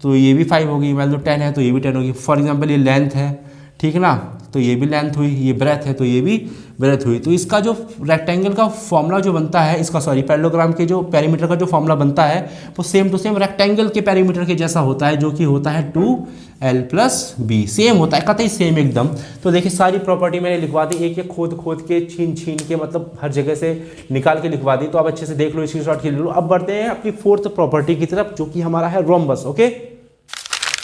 तो ये भी 5 होगी, मान लो 10 है तो ये भी 10 होगी। फॉर एग्जाम्पल ये लेंथ है, ठीक है ना, तो ये भी लेंथ हुई, ये ब्रेथ है तो ये भी ब्रेथ हुई। तो इसका जो रेक्टेंगल का फॉर्मूला जो बनता है, इसका पैरेललोग्राम के जो पैरीमीटर का जो फॉर्मूला बनता है वो सेम टू सेम रेक्टेंगल के पैरीमीटर के जैसा होता है, जो कि होता है 2l + b, सेम होता है, कतई सेम एकदम। तो देखिए सारी प्रॉपर्टी मैंने लिखवा दी, एक खोद के छीन के, मतलब हर जगह से निकाल के लिखवा दी। तो आप अच्छे से देख लो, स्क्रीनशॉट ले लो। अब बढ़ते हैं अपनी 4th प्रॉपर्टी की तरफ, जो कि हमारा है रोम्बस। ओके,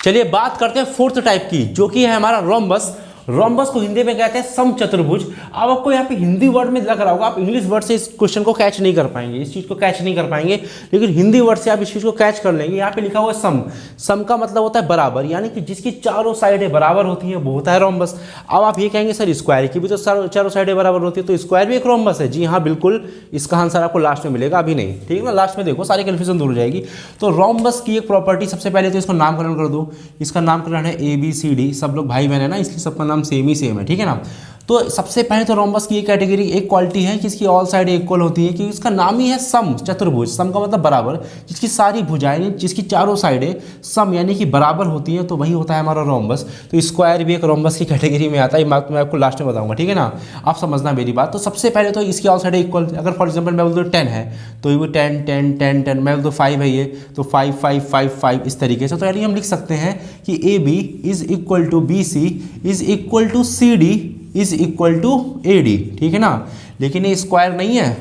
चलिए बात करते हैं 4th टाइप की, जो कि है हमारा रोम्बस। रोम्बस को हिंदी में कहते हैं समचतुर्भुज। अब आपको यहाँ पे हिंदी वर्ड में लग रहा होगा, आप इंग्लिश वर्ड से इस क्वेश्चन को कैच नहीं कर पाएंगे, इस चीज को कैच नहीं कर पाएंगे, लेकिन हिंदी वर्ड से आप इस चीज को कैच कर लेंगे। यहाँ पे लिखा हुआ है सम, सम का मतलब होता है बराबर, यानी कि जिसकी चारों साइडें बराबर होती है वो होता है रोम्बस। अब आप ये कहेंगे सर स्क्वायर की भी तो चारों साइडें बराबर होती है, तो स्क्वायर भी एक रोम्बस है। जी हाँ बिल्कुल, इसका आंसर आपको लास्ट में मिलेगा, अभी नहीं, ठीक है ना, लास्ट में देखो सारी कंफ्यूजन दूर हो जाएगी। तो रोम्बस की एक प्रॉपर्टी, सबसे पहले तो इसको नामकरण कर दो, इसका नामकरण है ABCD, सब लोग भाई बहन है ना, इसलिए सबका नाम सेम ही सेम है, ठीक है ना। तो सबसे पहले तो रोम्बस की एक कैटेगरी, एक क्वालिटी है कि इसकी ऑल साइड इक्वल होती है, कि इसका नाम ही है सम, चतुर्भुज। सम का मतलब बराबर, जिसकी सारी भुजाएं, जिसकी चारों साइडें सम यानी कि बराबर होती हैं, तो वही होता है हमारा रोम्बस। तो स्क्वायर भी एक रोम्बस की कैटेगरी में आता है, मैं आपको लास्ट में बताऊंगा, ठीक है ना, आप समझना मेरी बात। तो सबसे पहले तो इसकी ऑल साइड इक्वल, अगर फॉर एग्जाम्पल मैं बोल दूँ 10 है तो ये 10 10 10 10, मैं बोल दूँ 5 है ये तो 5 5 5 5, इस तरीके से। तो यानी हम लिख सकते हैं कि AB is equal to BC is equal to CD is equal to AD, ठीक है ना। लेकिन ये स्क्वायर नहीं है,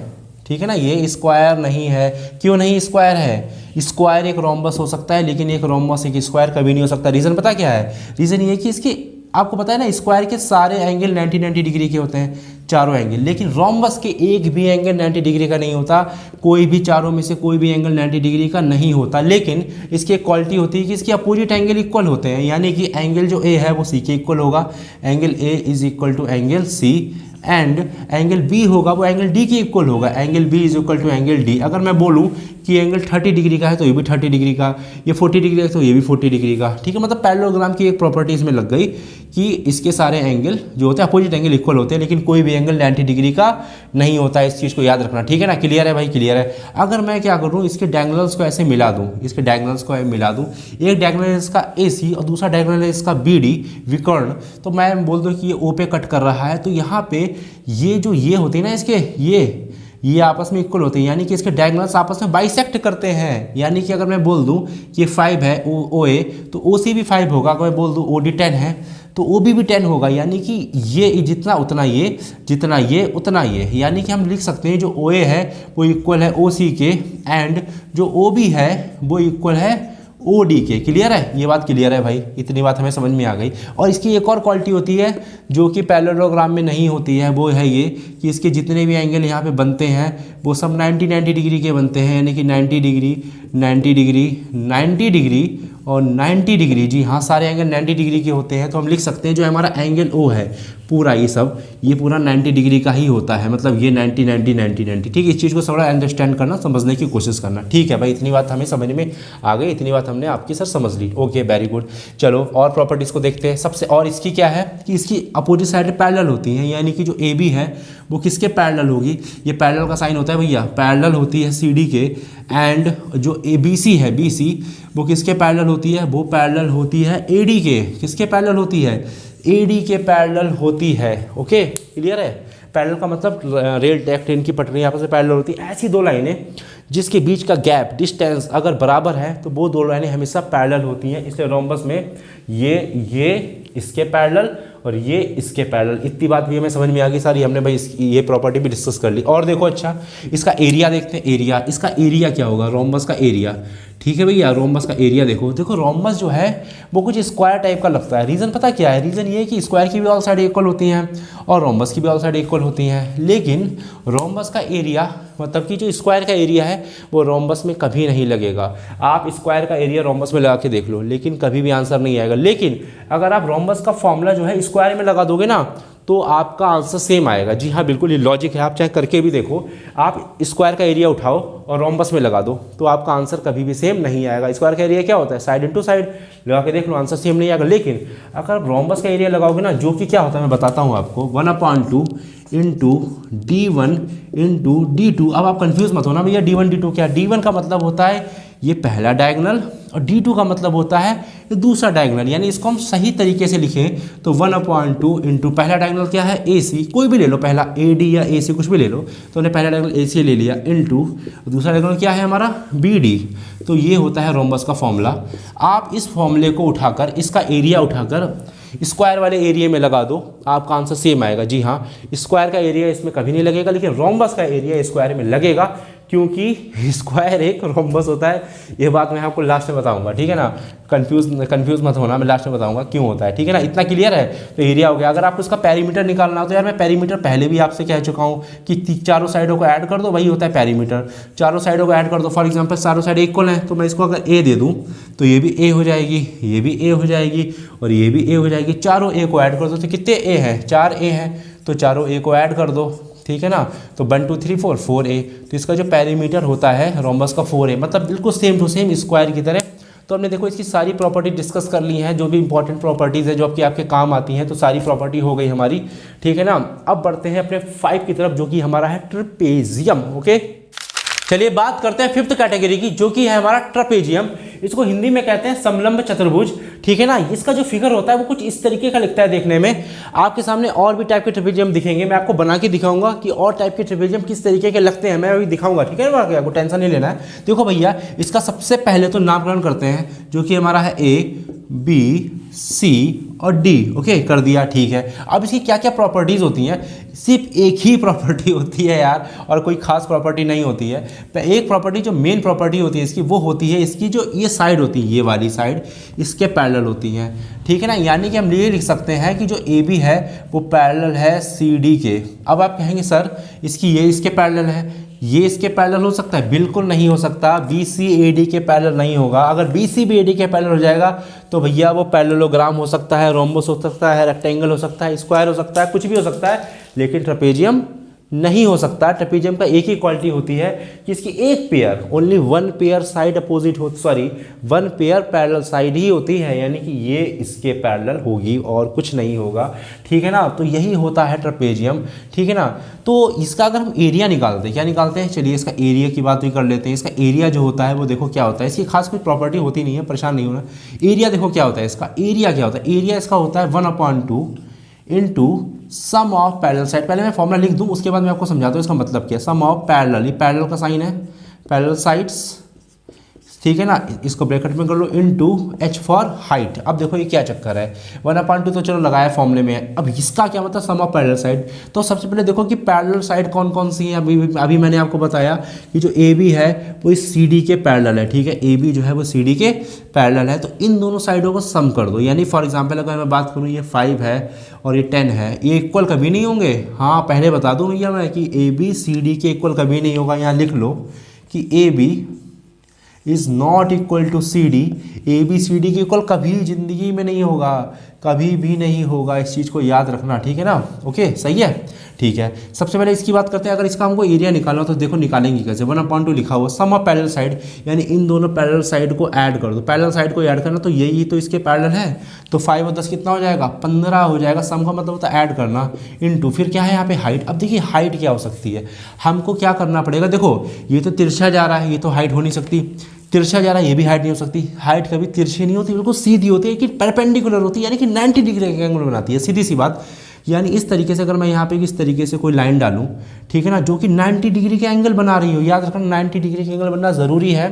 ठीक है ना, ये स्क्वायर नहीं है। क्यों नहीं स्क्वायर है? स्क्वायर एक रोम्बस हो सकता है, लेकिन एक रोम्बस एक स्क्वायर कभी नहीं हो सकता। रीज़न पता क्या है? रीज़न ये कि इसके, आपको पता है ना, स्क्वायर के सारे एंगल 90 डिग्री के होते हैं, चारों एंगल, लेकिन रोम्बस के एक भी एंगल 90 डिग्री का नहीं होता, कोई भी चारों में से कोई भी एंगल 90 डिग्री का नहीं होता। लेकिन इसकी एक क्वालिटी होती है कि इसके अपोजिट एंगल इक्वल होते हैं, यानी कि एंगल जो A है वो C के इक्वल होगा, angle A is equal to angle C, and angle B होगा वो एंगल D के इक्वल होगा, angle B is equal to angle D। अगर मैं बोलूँ कि एंगल 30 डिग्री का है तो ये भी 30 डिग्री का, ये 40 डिग्री का है तो ये भी 40 डिग्री का, ठीक है। मतलब पैरेललोग्राम की एक प्रॉपर्टी इसमें लग गई कि इसके सारे एंगल जो होते हैं अपोजिट एंगल इक्वल होते हैं, लेकिन कोई भी एंगल 90 डिग्री का नहीं होता है। इस चीज़ को याद रखना, ठीक है ना। क्लियर है भाई? क्लियर है। अगर मैं क्या करूँ, इसके डायगोनल्स को ऐसे मिला दूँ, इसके डायगोनल्स को मिला दूँ, एक डायगोनल है इसका AC और दूसरा डायगोनल है इसका BD विकर्ण, तो मैं बोल दूँ कि ये O पे कट कर रहा है, तो यहाँ पे ये जो ये होते हैं ना इसके, ये आपस में इक्वल होते हैं, यानी कि इसके डायगोनल्स आपस में बाइसेक्ट करते हैं। यानी कि अगर मैं बोल दूं कि 5 है OA तो OC भी 5 होगा। अगर मैं बोल दूं OD 10 है तो OB भी 10 होगा, यानी कि ये जितना उतना ये, जितना ये उतना ये, यानी कि हम लिख सकते हैं जो OA है वो इक्वल है OC के, एंड जो OB है वो इक्वल है OD के। क्लियर है? ये बात क्लियर है भाई, इतनी बात हमें समझ में आ गई। और इसकी एक और क्वालिटी होती है जो कि पैरेललोग्राम में नहीं होती है, वो है ये कि इसके जितने भी एंगल यहाँ पे बनते हैं वो सब 90 डिग्री के बनते हैं, यानी कि 90 डिग्री 90 डिग्री 90 डिग्री और 90 डिग्री। जी हाँ, सारे एंगल 90 डिग्री के होते हैं। तो हम लिख सकते हैं जो हमारा एंगल O है पूरा, ये पूरा 90 डिग्री का ही होता है, मतलब ये 90 90 90 90, ठीक है। इस चीज़ को थोड़ा अंडरस्टैंड करना, समझने की कोशिश करना, ठीक है भाई। इतनी बात हमें समझ में आ गई, इतनी बात हमने आपकी सर समझ ली। Okay, very good. चलो और प्रॉपर्टीज़ को देखते हैं। सबसे और इसकी क्या है कि इसकी अपोजिट साइड पैरेलल होती हैं, यानी कि जो AB है वो किसके पैरेलल होगी? ये पैरेलल का साइन होता है भैया, पैरेलल होती है CD के, एंड जो ABC है BC वो किसके पैरेलल होती है? वो पैरेलल होती है AD के। किसके पैरेलल होती है? AD के पैरेलल होती है। ओके, क्लियर है? पैरेलल का मतलब रेल ट्रैक ट्रेन की पटरी आपस में पैरेलल होती है। ऐसी दो लाइनें जिसके बीच का गैप, डिस्टेंस अगर बराबर है तो वो दो लाइनें हमेशा पैरेलल होती हैं। इसलिए रोम्बस में ये इसके पैरेलल और ये इसके पैरेलल। इतनी बात भी हमें समझ में आ गई सारी, हमने भाई ये प्रॉपर्टी भी डिस्कस कर ली। और देखो, अच्छा इसका एरिया देखते हैं। एरिया, इसका एरिया क्या होगा? रोम्बस का एरिया, ठीक है भैया। रोम्बस का एरिया देखो रोम्बस जो है वो कुछ स्क्वायर टाइप का लगता है। रीज़न पता क्या है? रीज़न ये है कि स्क्वायर की भी ऑल साइड इक्वल होती हैं और रोम्बस की भी ऑल साइड इक्वल होती हैं, लेकिन रोम्बस का एरिया, मतलब कि जो स्क्वायर का एरिया है वो रोम्बस में कभी नहीं लगेगा। आप स्क्वायर का एरिया रोम्बस में लगा के देख लो, लेकिन कभी भी आंसर नहीं आएगा। लेकिन अगर आप रोम्बस का फॉर्मूला जो है स्क्वायर में लगा दोगे ना तो आपका आंसर सेम आएगा। जी हाँ, बिल्कुल, ये लॉजिक है, आप चाहे करके भी देखो। आप स्क्वायर का एरिया उठाओ और रोम्बस में लगा दो तो आपका आंसर कभी भी सेम नहीं आएगा। स्क्वायर का एरिया क्या होता है? साइड इनटू साइड, लगा के देख लो, आंसर सेम नहीं आएगा। लेकिन अगर आप रोम्बस का एरिया लगाओगे ना, जो कि क्या होता है मैं बताता हूँ आपको, 1/2 इंटू D1 इंटू D2। अब आप कंफ्यूज मत होना भैया, D1 D2 क्या? D1 का मतलब होता है ये पहला डायगोनल और D2 का मतलब होता है ये दूसरा डायगोनल। यानी इसको हम सही तरीके से लिखें तो 1/2 इंटू पहला डायगोनल क्या है? AC, कोई भी ले लो, पहला AD या AC कुछ भी ले लो, तो हमने पहला डायगोनल AC ले लिया, इंटू दूसरा डायगोनल क्या है हमारा? BD। तो ये होता है रोम्बस का फॉर्मूला। आप इस फॉर्मूले को उठाकर, इसका एरिया उठाकर स्क्वायर वाले एरिया में लगा दो, आपका आंसर सेम आएगा। जी हाँ, स्क्वायर का एरिया इसमें कभी नहीं लगेगा, लेकिन रोम्बस का एरिया स्क्वायर में लगेगा, क्योंकि स्क्वायर एक रोम्बस होता है। ये बात मैं आपको लास्ट में बताऊंगा, ठीक है ना, कंफ्यूज मत होना, मैं लास्ट में बताऊंगा क्यों होता है, ठीक है ना। इतना क्लियर है। तो एरिया हो गया। अगर आपको इसका पेरीमीटर निकालना हो तो यार मैं पेरीमीटर पहले भी आपसे कह चुका हूँ कि चारों साइडों को ऐड कर दो, वही होता है पेरीमीटर। चारों साइडों को ऐड कर दो। फॉर एग्जाम्पल चारों साइड इक्वल है, तो मैं इसको अगर ए दे दूँ तो ये भी ए हो जाएगी, ये भी ए हो जाएगी और ये भी ए हो जाएगी। चारों ए को ऐड कर दो तो कितने ए हैं, 4 ए हैं, तो चारों ए को ऐड कर दो, ठीक है ना। तो 1 2 3 4 4 ए। तो इसका जो पेरीमीटर होता है रोम्बस का 4 ए, मतलब बिल्कुल सेम टू सेम स्क्वायर की तरह। तो हमने देखो इसकी सारी प्रॉपर्टी डिस्कस कर ली हैं, जो भी इंपॉर्टेंट प्रॉपर्टीज़ है जो आपके काम आती हैं, तो सारी प्रॉपर्टी हो गई हमारी, ठीक है ना। अब बढ़ते हैं अपने 5 की तरफ, जो कि हमारा है ट्रेपेजियम। ओके, चलिए बात करते हैं 5th कैटेगरी की, जो कि है हमारा ट्रेपेजियम। इसको हिंदी में कहते हैं समलंब चतुर्भुज, ठीक है ना। इसका जो फिगर होता है वो कुछ इस तरीके का लिखता है देखने में। आपके सामने और भी टाइप के ट्रेपेजियम दिखेंगे, मैं आपको बना के दिखाऊंगा कि और टाइप के ट्रेपेजियम किस तरीके के लगते हैं, मैं अभी दिखाऊंगा, ठीक है ना। आपको टेंशन नहीं लेना है। देखो भैया, इसका सबसे पहले तो नामकरण करते हैं, जो कि हमारा है ए बी सी और डी। ओके, कर दिया, ठीक है। अब इसकी क्या क्या प्रॉपर्टीज़ होती हैं, सिर्फ एक ही प्रॉपर्टी होती है यार, और कोई खास प्रॉपर्टी नहीं होती है। एक प्रॉपर्टी जो मेन प्रॉपर्टी होती है इसकी, वो होती है इसकी जो ये साइड होती है, ये वाली साइड इसके पैरेलल होती है, ठीक है ना। यानी कि हम ये लिख सकते हैं कि जो ए बी है वो पैरेलल है सी डी के। अब आप कहेंगे सर इसकी ये इसके पैरेलल है, ये इसके पैरेलल हो सकता है? बिल्कुल नहीं हो सकता। बी सी ए डी के पैरेलल नहीं होगा। अगर B C B A D के पैरेलल हो जाएगा तो भैया वो पैरेललोग्राम हो सकता है, रोम्बस हो सकता है, रेक्टेंगल हो सकता है, स्क्वायर हो सकता है, कुछ भी हो सकता है, लेकिन ट्रेपेजियम नहीं हो सकता। ट्रेपेजियम का एक ही क्वालिटी होती है कि इसकी एक pair, only 1 pair side opposite हो, सॉरी 1 पेयर पैरेलल साइड ही होती है, यानी कि ये इसके पैरेलल होगी और कुछ नहीं होगा, ठीक है ना। तो यही होता है ट्रेपेजियम, ठीक है ना। तो इसका अगर हम एरिया निकालते हैं, क्या निकालते हैं, चलिए इसका एरिया की बात भी कर लेते हैं। इसका एरिया जो होता है वो देखो क्या होता है, इसकी खास कोई प्रॉपर्टी होती नहीं है, परेशान नहीं होना। एरिया देखो क्या होता है इसका, एरिया क्या होता है, एरिया इसका होता है 1/2 into sum of parallel side. पहले मैं फॉर्मूला लिख दूं, उसके बाद मैं आपको समझाता हूं इसका मतलब क्या है। सम ऑफ पैरेलल, ये पैरेलल का साइन है, पैरेलल साइड्स, ठीक है ना, इसको ब्रैकेट में कर लो, इनटू h फॉर हाइट। अब देखो ये क्या चक्कर है, 1/2 तो चलो लगाया फॉर्मूले में। अब इसका क्या मतलब, सम ऑफ पैरेलल साइड। तो सबसे पहले देखो कि पैरेलल साइड कौन कौन सी है। अभी मैंने आपको बताया कि जो ए बी है वो इस सी डी के पैरेलल है, ठीक है। ए बी जो है वो सी डी के पैरेलल है, तो इन दोनों साइडों को सम कर दो। यानी फॉर एग्जाम्पल अगर मैं बात करूँ, ये 5 है और ये 10 है, ये इक्वल कभी नहीं होंगे। हाँ, पहले बता दूँ भैया मैं कि ए बी सी डी के इक्वल कभी नहीं होगा। यहाँ लिख लो कि A B is not equal to C D. A B C D के इक्वल कभी ज़िंदगी में नहीं होगा, कभी भी नहीं होगा। इस चीज़ को याद रखना, ठीक है ना। ओके, सही है, ठीक है। सबसे पहले इसकी बात करते हैं। अगर इसका हमको एरिया निकालना हो तो देखो निकालेंगे कैसे। 1/2 लिखा हुआ, सम ऑफ पैरेलल साइड, यानी इन दोनों पैरेलल साइड को ऐड कर दो। पैरेलल साइड को ऐड करना, तो यही तो इसके पैरेलल है, तो 5 और 10 कितना हो जाएगा, 15 हो जाएगा। सम का मतलब होता है ऐड करना, इनटू फिर क्या है यहाँ पे हाइट। अब देखिए हाइट क्या हो सकती है, हमको क्या करना पड़ेगा। देखो ये तो तिरछा जा रहा है, ये तो हाइट हो नहीं सकती। तिरछा जा रहा है, ये भी हाइट नहीं हो सकती। हाइट कभी तिरछी नहीं होती, बिल्कुल सीधी होती है कि परपेंडिकुलर होती है, यानी कि 90 डिग्री का एंगल बनाती है, सीधी सी बात। यानी इस तरीके से अगर मैं यहाँ पे इस तरीके से कोई लाइन डालूँ, ठीक है ना, जो कि 90 डिग्री का एंगल बना रही हो, याद रखना 90 डिग्री का एंगल बनना ज़रूरी है।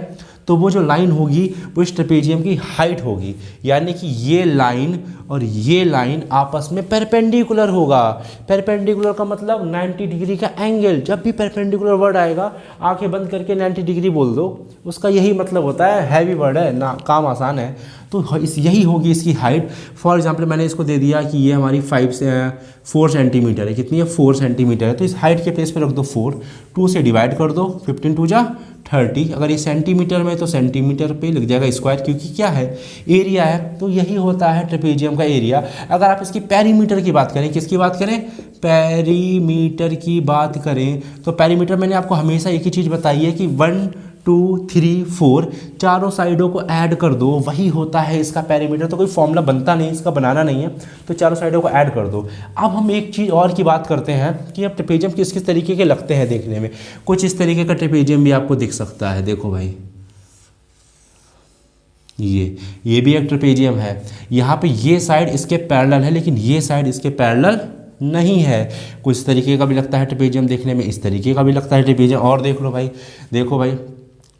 तो वो जो लाइन होगी वो इस ट्रेपेजियम की हाइट होगी, यानी कि ये लाइन और ये लाइन आपस में परपेंडिकुलर होगा। परपेंडिकुलर का मतलब 90 डिग्री का एंगल। जब भी परपेंडिकुलर वर्ड आएगा, आंखें बंद करके 90 डिग्री बोल दो, उसका यही मतलब होता है। हैवी वर्ड है ना, काम आसान है। तो यही होगी इसकी हाइट। फॉर एग्जांपल मैंने इसको दे दिया कि ये हमारी 4 सेंटीमीटर है। कितनी है, 4 सेंटीमीटर है। तो इस हाइट के प्लेस पे रख दो 4, 2 से डिवाइड कर दो, 15 2 जा 30। अगर ये सेंटीमीटर में तो सेंटीमीटर पे लिख जाएगा स्क्वायर, क्योंकि क्या है, एरिया है। तो यही होता है ट्रेपेजियम का एरिया। अगर आप इसकी पेरीमीटर की बात करें, किसकी बात करें, पेरीमीटर की बात करें, तो पेरीमीटर मैंने आपको हमेशा एक ही चीज़ बताई है कि 1 2 3 4 चारों साइडों को ऐड कर दो, वही होता है इसका पेरीमीटर। तो कोई फॉर्मूला बनता नहीं, इसका बनाना नहीं है, तो चारों साइडों को ऐड कर दो। अब हम एक चीज़ और की बात करते हैं कि अब ट्रेपेजियम किस किस तरीके के लगते हैं देखने में। कुछ इस तरीके का ट्रेपेजियम भी आपको दिख सकता है। देखो भाई, ये भी एक ट्रेपेजियम है। यहाँ पे ये साइड इसके पैरेलल है, लेकिन ये साइड इसके पैरेलल नहीं है। कुछ इस तरीके का भी लगता है ट्रेपेजियम देखने में, इस तरीके का भी लगता है ट्रेपेजियम। और देख लो भाई, देखो भाई,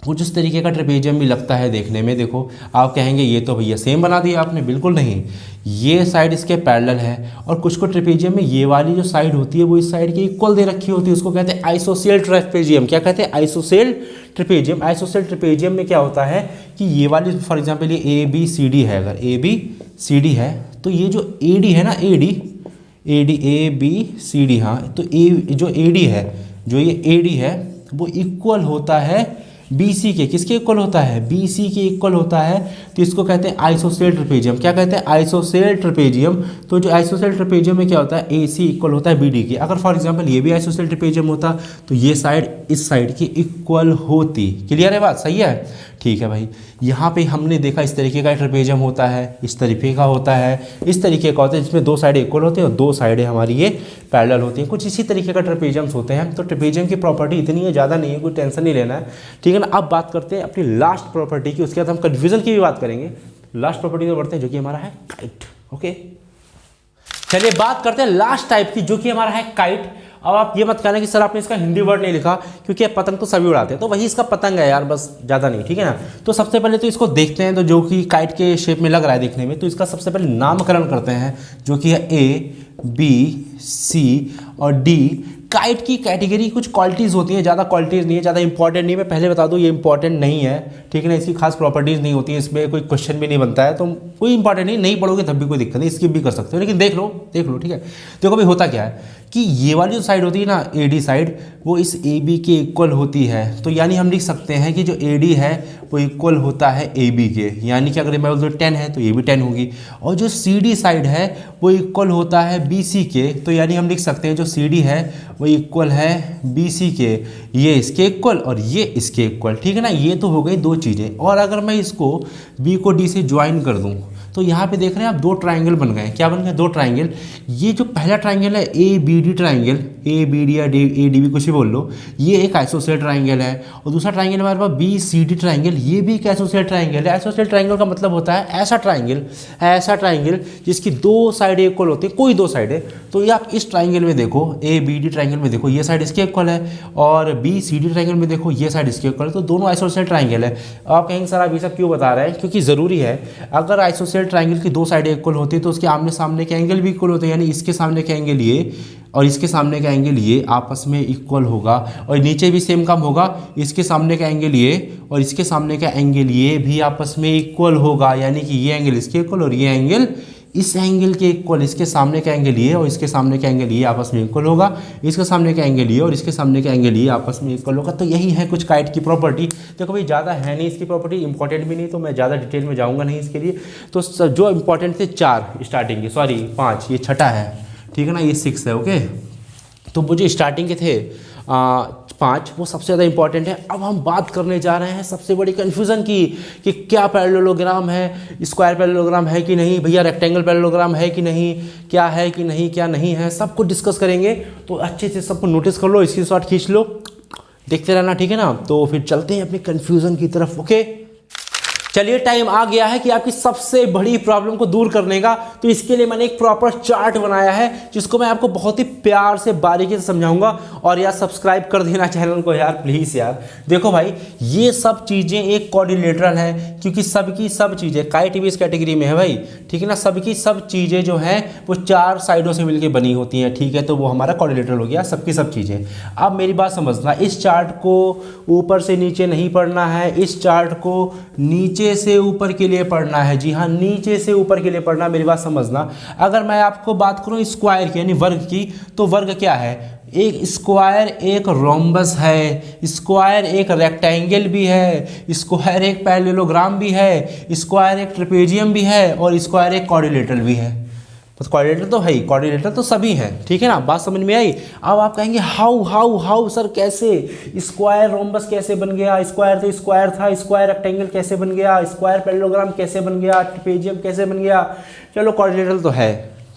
कुछ इस तरीके का ट्रेपेजियम भी लगता है देखने में। देखो आप कहेंगे ये तो भैया सेम बना दिया आपने, बिल्कुल नहीं, ये साइड इसके पैरेलल है और कुछ को ट्रेपेजियम में ये वाली जो साइड होती है वो इस साइड की इक्वल दे रखी होती है, उसको कहते हैं आइसोसेल ट्रेपेजियम। क्या कहते हैं? ISOCELL trapezium. आइसोसेल ट्रेपेजियम में क्या होता है कि ये वाली फॉर एग्जाम्पल ये ABCD है, अगर ABCD है तो ये जो AD है ना, AD ABCD, हाँ, तो जो AD है, जो ये AD है वो इक्वल होता है BC के। किसके इक्वल होता है? BC के इक्वल होता है, तो इसको कहते हैं आइसोसेल ट्रेपेजियम। क्या कहते हैं? ISOCELL trapezium. तो जो आइसोसेल ट्रेपेजियम में क्या होता है? AC इक्वल होता है BD के। अगर फॉर एग्जांपल ये भी आइसोसेल ट्रेपेजियम होता तो ये साइड इस साइड की इक्वल होती। क्लियर है बात? सही है, ठीक है भाई। यहाँ पे हमने देखा इस तरीके का ट्रेपेजियम होता है, इस तरीके का होता है, इस तरीके का होता है, जिसमें दो साइडें इक्वल होती हैं और दो साइडें हमारी ये पैरेलल होती हैं। कुछ इसी तरीके का ट्रेपेजियम्स होते हैं। तो ट्रेपेजियम की प्रॉपर्टी इतनी है, ज़्यादा नहीं है, कोई टेंशन नहीं लेना है, ठीक है ना। अब बात करते हैं अपनी लास्ट प्रॉपर्टी की, उसके बाद हम कन्फ्यूजन की भी बात करेंगे। लास्ट प्रॉपर्टी में बढ़ते हैं, जो कि हमारा है काइट। ओके, चलिए बात करते हैं लास्ट टाइप की, जो कि हमारा है काइट। अब आप ये मत कहना कि सर आपने इसका हिंदी वर्ड नहीं लिखा, क्योंकि पतंग तो सभी उड़ाते हैं, तो वही इसका पतंग है यार, बस ज़्यादा नहीं, ठीक है ना। तो सबसे पहले तो इसको देखते हैं, तो जो कि काइट के शेप में लग रहा है देखने में, तो इसका सबसे पहले नामकरण करते हैं, जो कि है A B C और D। काइट की कैटेगरी कुछ क्वालिटीज़ होती हैं, ज़्यादा क्वालिटीज़ नहीं है, ज़्यादा इंपॉर्टेंट नहीं है। मैं पहले बता दूँ ये इंपॉर्टेंट नहीं है, ठीक है ना। इसकी खास प्रॉपर्टीज़ नहीं होती है, इसमें कोई क्वेश्चन भी नहीं बनता है, तो कोई इंपॉर्टेंट नहीं पढ़ोगे तब भी कोई दिक्कत नहीं, स्किप भी कर सकते हो, लेकिन देख लो, ठीक है। देखो भाई होता क्या है कि ये वाली जो साइड होती है ना AD साइड, वो इस AB के इक्वल होती है। तो यानी हम लिख सकते हैं कि जो AD है वो इक्वल होता है AB के, यानी कि अगर मैं बोल दूँ 10 है तो ये भी 10 होगी। और जो CD साइड है वो इक्वल होता है BC के, तो यानी हम लिख सकते हैं जो CD है वो इक्वल है BC के, ये इसके इक्वल और ये इसके इक्वल, ठीक है ना। ये तो हो गई दो चीज़ें। और अगर मैं इसको B को D से ज्वाइन कर दूँ तो यहाँ पे देख रहे हैं आप दो ट्राइंगल बन गए। क्या बन गए? दो ट्राइंगल। ये जो पहला ट्राइंगल है ABD ट्राइंगल, ABD या ADB कुछ भी बोल लो, ये एक आइसोसेल ट्राइंगल है। और दूसरा ट्राइंगल हमारे पास BCD ट्राइंगल, ये भी एक आइसोसेल ट्राइंगल है। आइसोसेल ट्राइंगल का मतलब होता है ऐसा ट्राइंगल जिसकी दो साइडें इक्वल होती है, कोई दो साइडें। तो ये आप इस ट्राइंगल में देखो, ABD ट्राइंगल में देखो ये साइड इसके इक्वल है, और BCD ट्राइंगल में देखो ये साइड इसके इक्वल है, तो दोनों आइसोसेल ट्राइंगल है। आप कहेंगे सर आप ये सब क्यों बता रहे हैं? क्योंकि ज़रूरी है। अगर आइसोसेल ट्राइंगल की दो साइडें इक्वल होती है तो उसके आमने सामने के एंगल भी इक्वल होते हैं, यानी इसके सामने के एंगल ये और इसके सामने का एंगल ये आपस में इक्वल होगा। और नीचे भी सेम काम होगा, इसके सामने का एंगल ये और इसके सामने का एंगल ये भी आपस में इक्वल होगा, यानी कि ये एंगल इसके इक्वल और ये एंगल इस एंगल के इक्वल। इसके सामने का एंगल ये और इसके सामने का एंगल ये आपस में इक्वल होगा, इसके सामने का एंगल ये और इसके सामने का एंगल ये आपस में इक्वल होगा। तो यही है कुछ काइट की प्रॉपर्टी। देखो भाई ज़्यादा है नहीं इसकी प्रॉपर्टी, इंपॉर्टेंट भी नहीं, तो मैं ज़्यादा डिटेल में जाऊँगा नहीं इसके लिए। तो जो इंपॉर्टेंट थे 4 स्टार्टिंग के, सॉरी 5, ये छठा है, ठीक है ना, ये 6 है। ओके, तो वो जो स्टार्टिंग के थे 5, वो सबसे ज़्यादा इंपॉर्टेंट है। अब हम बात करने जा रहे हैं सबसे बड़ी कन्फ्यूज़न की, कि क्या पैरेललोग्राम है, स्क्वायर पैरेललोग्राम है कि नहीं, भैया रेक्टेंगल पैरेललोग्राम है कि नहीं, क्या है कि नहीं, क्या नहीं है, सब कुछ डिस्कस करेंगे। तो अच्छे से सबको नोटिस कर लो, स्क्रीनशॉट खींच लो, देखते रहना, ठीक है ना। तो फिर चलते हैं अपनी कन्फ्यूज़न की तरफ। ओके, चलिए टाइम आ गया है कि आपकी सबसे बड़ी प्रॉब्लम को दूर करने का। तो इसके लिए मैंने एक प्रॉपर चार्ट बनाया है, जिसको मैं आपको बहुत ही प्यार से बारीकी से समझाऊंगा। और यार सब्सक्राइब कर देना चैनल को यार, प्लीज़ यार। देखो भाई ये सब चीज़ें एक क्वाड्रिलेटरल है, क्योंकि सबकी सब चीज़ें काइट भी इस कैटेगरी में है भाई, ठीक है ना। सबकी सब चीज़ें जो हैं वो 4 साइडों से मिलकर बनी होती हैं, ठीक है। तो वो हमारा क्वाड्रिलेटरल हो गया, सबकी सब चीज़ें। अब मेरी बात समझना, इस चार्ट को ऊपर से नीचे नहीं पढ़ना है, इस चार्ट को नीचे से ऊपर के लिए पढ़ना है। जी हाँ, नीचे से ऊपर के लिए पढ़ना, मेरी बात समझना। अगर मैं आपको बात करूं स्क्वायर की यानी वर्ग की, तो वर्ग क्या है? एक स्क्वायर एक रोम्बस है, स्क्वायर एक रेक्टेंगल भी है, स्क्वायर एक पैरेललोग्राम भी है, स्क्वायर एक ट्रेपेजियम भी है और स्क्वायर एक क्वाड्रिलेटरल भी है। तो क्वाड्रिलेटरल तो है ही, क्वाड्रिलेटरल तो सभी हैं, ठीक है ना। बात समझ में आई? अब आप कहेंगे हाउ सर कैसे, स्क्वायर रोम्बस कैसे बन गया, स्क्वायर तो स्क्वायर था, स्क्वायर रेक्टेंगल कैसे बन गया, स्क्वायर पैरेललोग्राम कैसे बन गया, ट्रेपेजियम कैसे बन गया। चलो क्वाड्रिलेटरल तो है,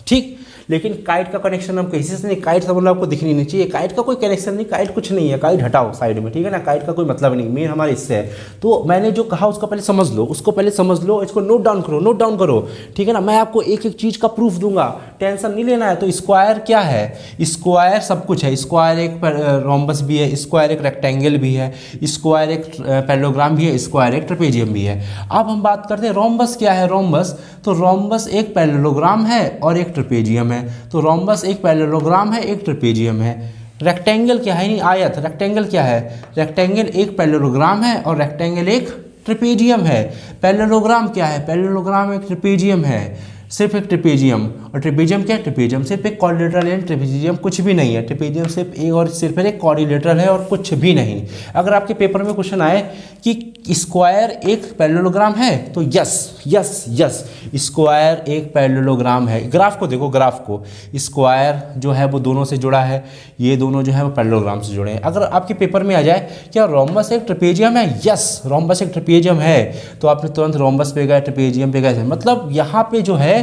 ठीक। लेकिन काइट का कनेक्शन हम किसी से नहीं, काइट समझ लो आपको दिखनी नहीं चाहिए, काइट का कोई कनेक्शन नहीं, काइट कुछ नहीं है, काइट हटाओ साइड में, ठीक है ना, काइट का कोई मतलब नहीं, मेन हमारे इससे है। तो मैंने जो कहा उसको पहले समझ लो, उसको पहले समझ लो, इसको नोट डाउन करो, नोट डाउन करो, ठीक है ना। मैं आपको एक एक चीज़ का प्रूफ दूंगा, टेंशन नहीं लेना है। तो स्क्वायर क्या है, स्क्वायर सब कुछ है, स्क्वायर एक रोम्बस भी है, स्क्वायर एक रेक्टेंगल भी है, स्क्वायर एक पैरेललोग्राम भी है, स्क्वायर एक ट्रेपेजियम भी है। अब हम बात करते हैं रोम्बस क्या है। रोम्बस, तो रोम्बस एक पैरेललोग्राम है और एक ट्रेपेजियम है। तो रोम्बस एक पैरेललोग्राम है, एक ट्रेपेजियम है। रेक्टेंगल क्या है, नहीं आयत, रेक्टेंगल क्या है, रेक्टेंगल एक पैरेललोग्राम है और रेक्टेंगल एक ट्रेपेजियम है। पैरेललोग्राम क्या है, पैरेललोग्राम एक ट्रेपेजियम है, सिर्फ एक ट्रेपेजियम। और ट्रेपेजियम क्या है, ट्रेपेजियम सिर्फ एक क्वाड्रिलेटरल है, ट्रेपेजियम कुछ भी नहीं है, ट्रेपेजियम सिर्फ एक और सिर्फ एक क्वाड्रिलेटरल है और कुछ भी नहीं। अगर आपके पेपर में क्वेश्चन आए कि स्क्वायर एक पैरेललोग्राम है, तो यस यस यस, स्क्वायर एक पैरेललोग्राम है। ग्राफ को देखो, ग्राफ को, स्क्वायर जो है वो दोनों से जुड़ा है, ये दोनों जो है वो पैरेललोग्राम से जुड़े हैं। अगर आपके पेपर में आ जाए क्या रोम्बस एक ट्रेपेजियम है, यस रोम्बस एक ट्रेपेजियम है, तो आपने तुरंत रोम्बस पे गए, ट्रेपेजियम पे गए। मतलब यहाँ पे जो है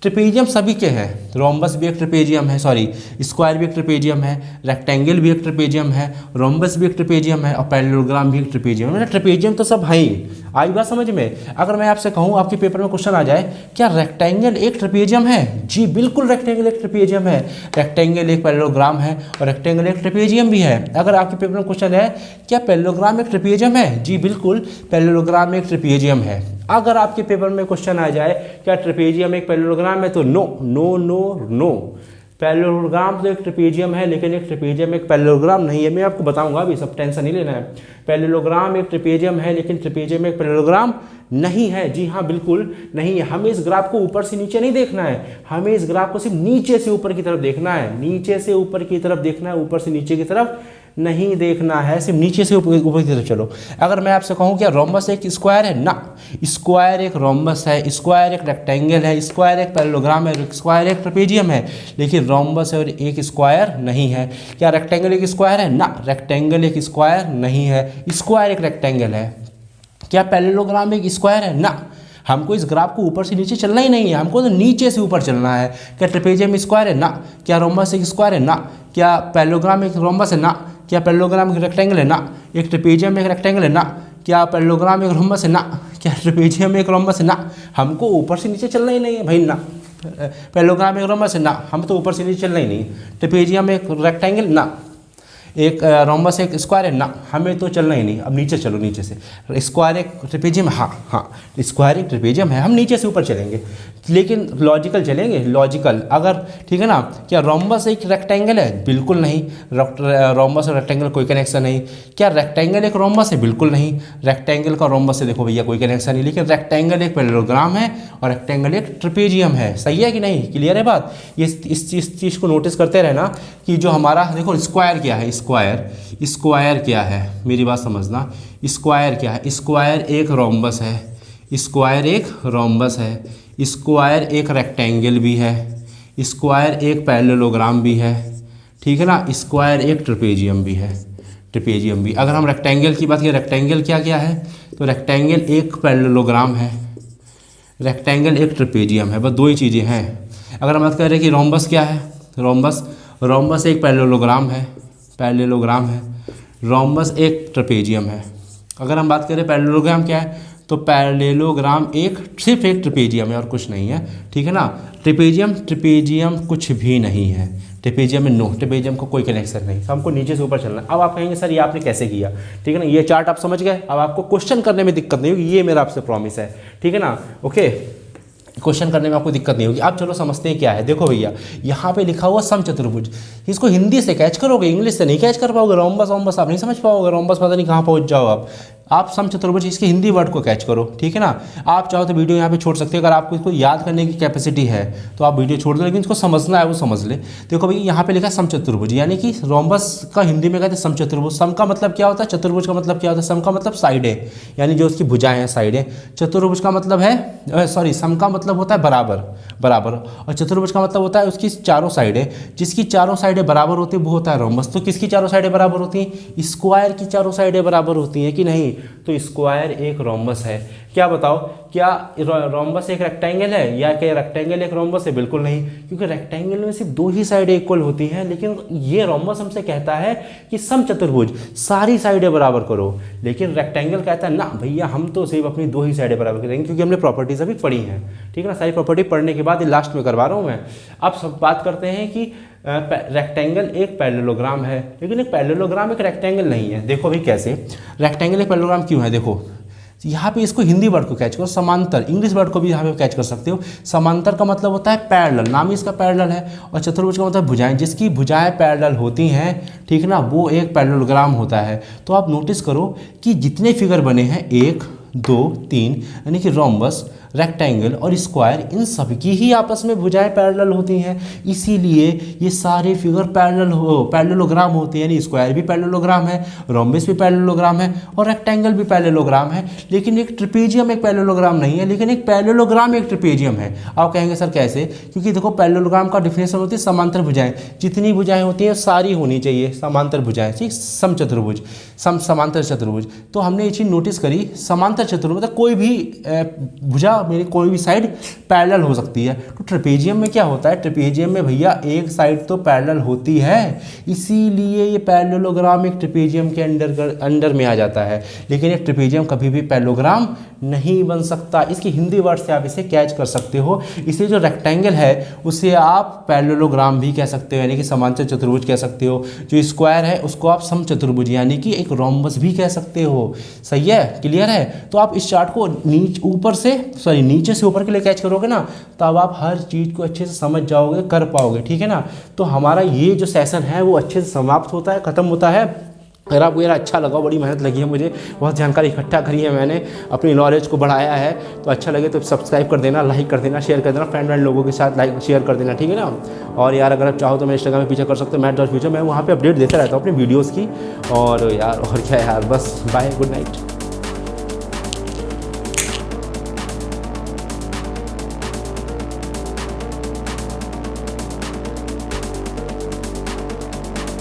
ट्रेपेजियम सभी के हैं, रोम्बस भी एक ट्रेपेजियम है, सॉरी स्क्वायर भी एक ट्रेपेजियम है, रेक्टेंगल भी एक ट्रेपेजियम है, रोम्बस भी एक ट्रेपेजियम है और पैरेललोग्राम भी एक ट्रेपेजियम है। मतलब ट्रेपेजियम तो सब हैं ही। आई बात समझ में। अगर मैं आपसे कहूँ, आपके पेपर में क्वेश्चन आ जाए क्या रेक्टेंगल एक ट्रेपेजियम है, जी बिल्कुल रेक्टेंगल एक ट्रेपेजियम है, रेक्टेंगल एक पैरेललोग्राम है और रेक्टेंगल एक ट्रेपेजियम भी है। अगर आपके पेपर में क्वेश्चन है क्या पैरेललोग्राम एक ट्रेपेजियम है, जी बिल्कुल पैरेललोग्राम एक ट्रेपेजियम है। अगर आपके पेपर में क्वेश्चन आ जाए क्या ट्रेपेजियम एक पैरेललोग्राम है, तो no no no no, parallelogram तो एक ट्रेपेजियम है लेकिन एक ट्रेपेजियम एक पैरेललोग्राम नहीं है। मैं आपको बताऊंगा अभी, सब टेंशन नहीं लेना है। पैरेललोग्राम एक ट्रेपेजियम है लेकिन ट्रेपेजियम एक पैरेललोग्राम नहीं है, जी हाँ बिल्कुल नहीं है। हमें इस ग्राफ को ऊपर से नीचे नहीं देखना है, हमें इस ग्राफ को सिर्फ नीचे से ऊपर की तरफ देखना है, नीचे से ऊपर की तरफ देखना है, ऊपर से नीचे की तरफ नहीं देखना है, सिर्फ नीचे से ऊपर की तरफ चलो। अगर मैं आपसे कहूँ क्या रोम्बस एक स्क्वायर है, ना, स्क्वायर एक रोम्बस है, स्क्वायर एक रेक्टेंगल है, स्क्वायर एक पैरेललोग्राम है, स्क्वायर एक ट्रेपेजियम है, लेकिन रोम्बस और एक स्क्वायर नहीं है। क्या रेक्टेंगल एक स्क्वायर है, ना, रेक्टेंगल एक स्क्वायर नहीं है, स्क्वायर एक रेक्टेंगल है। क्या पैरेललोग्राम एक स्क्वायर है, ना, हमको इस ग्राफ को ऊपर से नीचे चलना ही नहीं है, हमको तो नीचे से ऊपर चलना है। क्या ट्रेपेजियम स्क्वायर है, ना, क्या रोम्बस एक स्क्वायर है, ना, क्या पैरेललोग्राम एक रोम्बस है, ना, क्या पैरेललोग्राम एक रेक्टेंगल है, ना, एक ट्रेपेजियम एक रेक्टेंगल है, ना, क्या पैरेललोग्राम एक रोम्बस है, ना, क्या ट्रेपेजियम एक रोम्बस है, ना। हमको ऊपर से नीचे चलना ही नहीं है भाई, ना, पैरेललोग्राम एक रोम्बस है, ना, हम तो ऊपर से नीचे चलना ही नहीं। ट्रेपेजियम एक रेक्टेंगल, ना, एक रोम्बस एक स्क्वायर है, ना, हमें तो चलना ही नहीं। अब नीचे चलो, नीचे से स्क्वायर एक ट्रेपेजियम, हाँ हाँ स्क्वायर एक ट्रेपेजियम है, हम नीचे से ऊपर चलेंगे लेकिन लॉजिकल चलेंगे, लॉजिकल। अगर ठीक है ना, क्या रोम्बस एक रेक्टेंगल है, बिल्कुल नहीं, रोम्बस और रेक्टेंगल कोई कनेक्शन नहीं। क्या रेक्टेंगल एक रोम्बस है, बिल्कुल नहीं, रेक्टेंगल का रोम्बस से देखो भैया कोई कनेक्शन नहीं, लेकिन रेक्टेंगल एक पैरेललोग्राम है और रेक्टेंगल एक ट्रेपेजियम है। सही है कि नहीं, क्लियर है बात। इस चीज़ को नोटिस करते रहना कि जो हमारा देखो स्क्वायर क्या है, स्क्वायर क्या है, मेरी बात समझना, स्क्वायर क्या है, स्क्वायर एक रोम्बस है, स्क्वायर एक रोम्बस है, स्क्वायर एक रेक्टेंगल भी है, स्क्वायर एक पैरेललोग्राम भी है, ठीक है ना, स्क्वायर एक ट्रेपेजियम भी है, ट्रेपेजियम भी। अगर हम रेक्टेंगल की बात करें, रेक्टेंगल क्या क्या है, तो रेक्टेंगल एक पैरेललोग्राम है, रेक्टेंगल एक ट्रेपेजियम है, बस दो ही चीज़ें हैं। अगर हम बात करें कि रोम्बस क्या है, रोम्बस एक पैरेललोग्राम है, रोम्बस एक ट्रेपेजियम है। अगर हम बात करें पैरेललोग्राम क्या है, तो पैरेललोग्राम सिर्फ एक ट्रेपेजियम है और कुछ नहीं है, ठीक है ना। ट्रेपेजियम कुछ भी नहीं है, ट्रेपेजियम में नो, ट्रेपेजियम को कोई कनेक्शन नहीं। तो हमको नीचे से ऊपर चलना है। अब आप कहेंगे सर ये आपने कैसे किया, ठीक है ना, ये चार्ट आप समझ गए, अब आपको क्वेश्चन करने में दिक्कत नहीं होगी, ये मेरा आपसे प्रॉमिस है, ठीक है ना। ओके, क्वेश्चन करने में आपको दिक्कत नहीं होगी। अब चलो समझते हैं क्या है। देखो भैया यहाँ पे लिखा हुआ समचतुर्भुज, इसको हिंदी से कैच करोगे, इंग्लिश से नहीं कैच कर पाओगे। रोम्बस आप नहीं समझ पाओगे, रोम्बस पता नहीं कहाँ पहुँच जाओ आप समचतुर्भुज इसके हिंदी वर्ड को कैच करो, ठीक है ना। आप चाहो तो वीडियो यहाँ पे छोड़ सकते हो, अगर आपको इसको याद करने की कैपेसिटी है तो आप वीडियो छोड़ दो, लेकिन इसको समझना है वो समझ ले। देखो भैया यहाँ पे लिखा है समचतुर्भुज, यानी कि रोम्बस का हिंदी में कहते हैं समचतुर्भुज। सम का मतलब क्या होता है, चतुर्भुज का मतलब क्या होता है, सम का मतलब साइडें, यानी जो उसकी भुजाएं हैं साइडें। चतुर्भुज का मतलब है सम का मतलब होता है बराबर, और चतुर्भुज का मतलब होता है उसकी चारों साइडें, जिसकी चारों साइडें बराबर होती है वो होता है रोम्बस। तो किसकी चारों साइडें बराबर होती हैं, स्क्वायर की चारों साइडें बराबर होती हैं कि नहीं। तो स्क्वायर एक रोम्बस है। क्या बताओ, क्या रोम्बस एक रेक्टेंगल है या क्या रेक्टेंगल एक रोम्बस है? बिल्कुल नहीं, क्योंकि रेक्टेंगल में सिर्फ 2 ही साइड इक्वल होती हैं, लेकिन ये रोम्बस हमसे कहता है कि समचतुर्भुज सारी साइडें बराबर करो। लेकिन रेक्टेंगल कहता है ना भैया, हम तो सिर्फ अपनी 2 ही साइडें बराबर करेंगे, क्योंकि हमने प्रॉपर्टीज अभी पढ़ी हैं। ठीक है ना, सारी प्रॉपर्टी पढ़ने के बाद ये लास्ट में करवा रहा हूँ मैं। अब सब बात करते हैं कि रेक्टेंगल एक पैरेललोग्राम है, लेकिन एक पैरेललोग्राम एक रेक्टेंगल नहीं है। देखो भाई कैसे, रेक्टेंगल एक पैरेललोग्राम क्यों है? देखो यहाँ पे इसको हिंदी वर्ड को कैच करो, समांतर, इंग्लिश वर्ड को भी यहाँ पे कैच कर सकते हो। समांतर का मतलब होता है पैरेलल, नाम ही इसका पैरेलल है, और चतुर्भुज का मतलब भुजाएं, जिसकी भुजाएं पैरेलल होती हैं, ठीक ना, वो एक पैरेललोग्राम होता है। तो आप नोटिस करो कि जितने फिगर बने हैं 1 2 3, यानी कि रोम्बस, रेक्टेंगल और स्क्वायर, इन सब की ही आपस में भुजाएं पैरेलल होती हैं, इसीलिए ये सारे फिगर पैरेललोग्राम होते हैं। यानी स्क्वायर भी पैरेललोग्राम है, रोम्बस भी पैरेललोग्राम है और रेक्टेंगल भी पैरेललोग्राम है। लेकिन एक ट्रिपेजियम एक पैरेललोग्राम नहीं है, लेकिन एक पैरेललोग्राम एक ट्रिपेजियम है। आप कहेंगे सर कैसे? क्योंकि देखो पैरेललोग्राम का डिफिनेशन होती है समांतर भुजाएं, जितनी भुजाएं होती हैं सारी होनी चाहिए समांतर भुजाएं, ठीक, समचतुर्भुज, समांतर चतुर्भुज। तो हमने ये चीज़ नोटिस करी, समांतर चतुर्भुज मतलब कोई भी भुजा मेरी कोई भी साइड पैरेलल हो सकती है। तो ट्रेपेजियम में क्या होता है? ट्रेपेजियम में भैया एक साइड तो पैरेलल होती है, इसीलिए ये पैरेललोग्राम एक ट्रेपेजियम के अंडर में आ जाता है। लेकिन एक ट्रेपेजियम कभी भी पैरेललोग्राम नहीं बन सकता। इसकी हिंदी वर्ड से आप इसे कैच कर सकते हो। इसलिए जो रेक्टेंगल है उसे आप पैरेललोग्राम भी कह सकते हो, यानी कि समांतर चतुर्भुज कह सकते हो। जो स्क्वायर है उसको आप समचतुर्भुज यानी कि एक रोम्बस भी कह सकते हो। सही है, क्लियर है? तो आप इस चार्ट को नीचे से ऊपर के लिए कैच करोगे ना, तब आप हर चीज़ को अच्छे से समझ जाओगे, कर पाओगे। ठीक है ना? तो हमारा ये जो सेशन है वो अच्छे से समाप्त होता है, ख़त्म होता है। अगर आपको मेरा अच्छा लगा, बड़ी मेहनत लगी है मुझे, बहुत जानकारी इकट्ठा करी है मैंने, अपनी नॉलेज को बढ़ाया है, तो अच्छा लगे तो सब्सक्राइब कर देना, लाइक कर देना, शेयर कर देना, फ्रेंड लोगों के साथ लाइक शेयर कर देना। ठीक है ना? और यार अगर आप चाहो तो मेरे इंस्टाग्राम में पीछे कर सकते हो मैथ.फ्यूचर, मैं वहाँ पे अपडेट देता रहता हूँ अपनी वीडियोज़ की। और यार और क्या यार, बस बाय, गुड नाइट।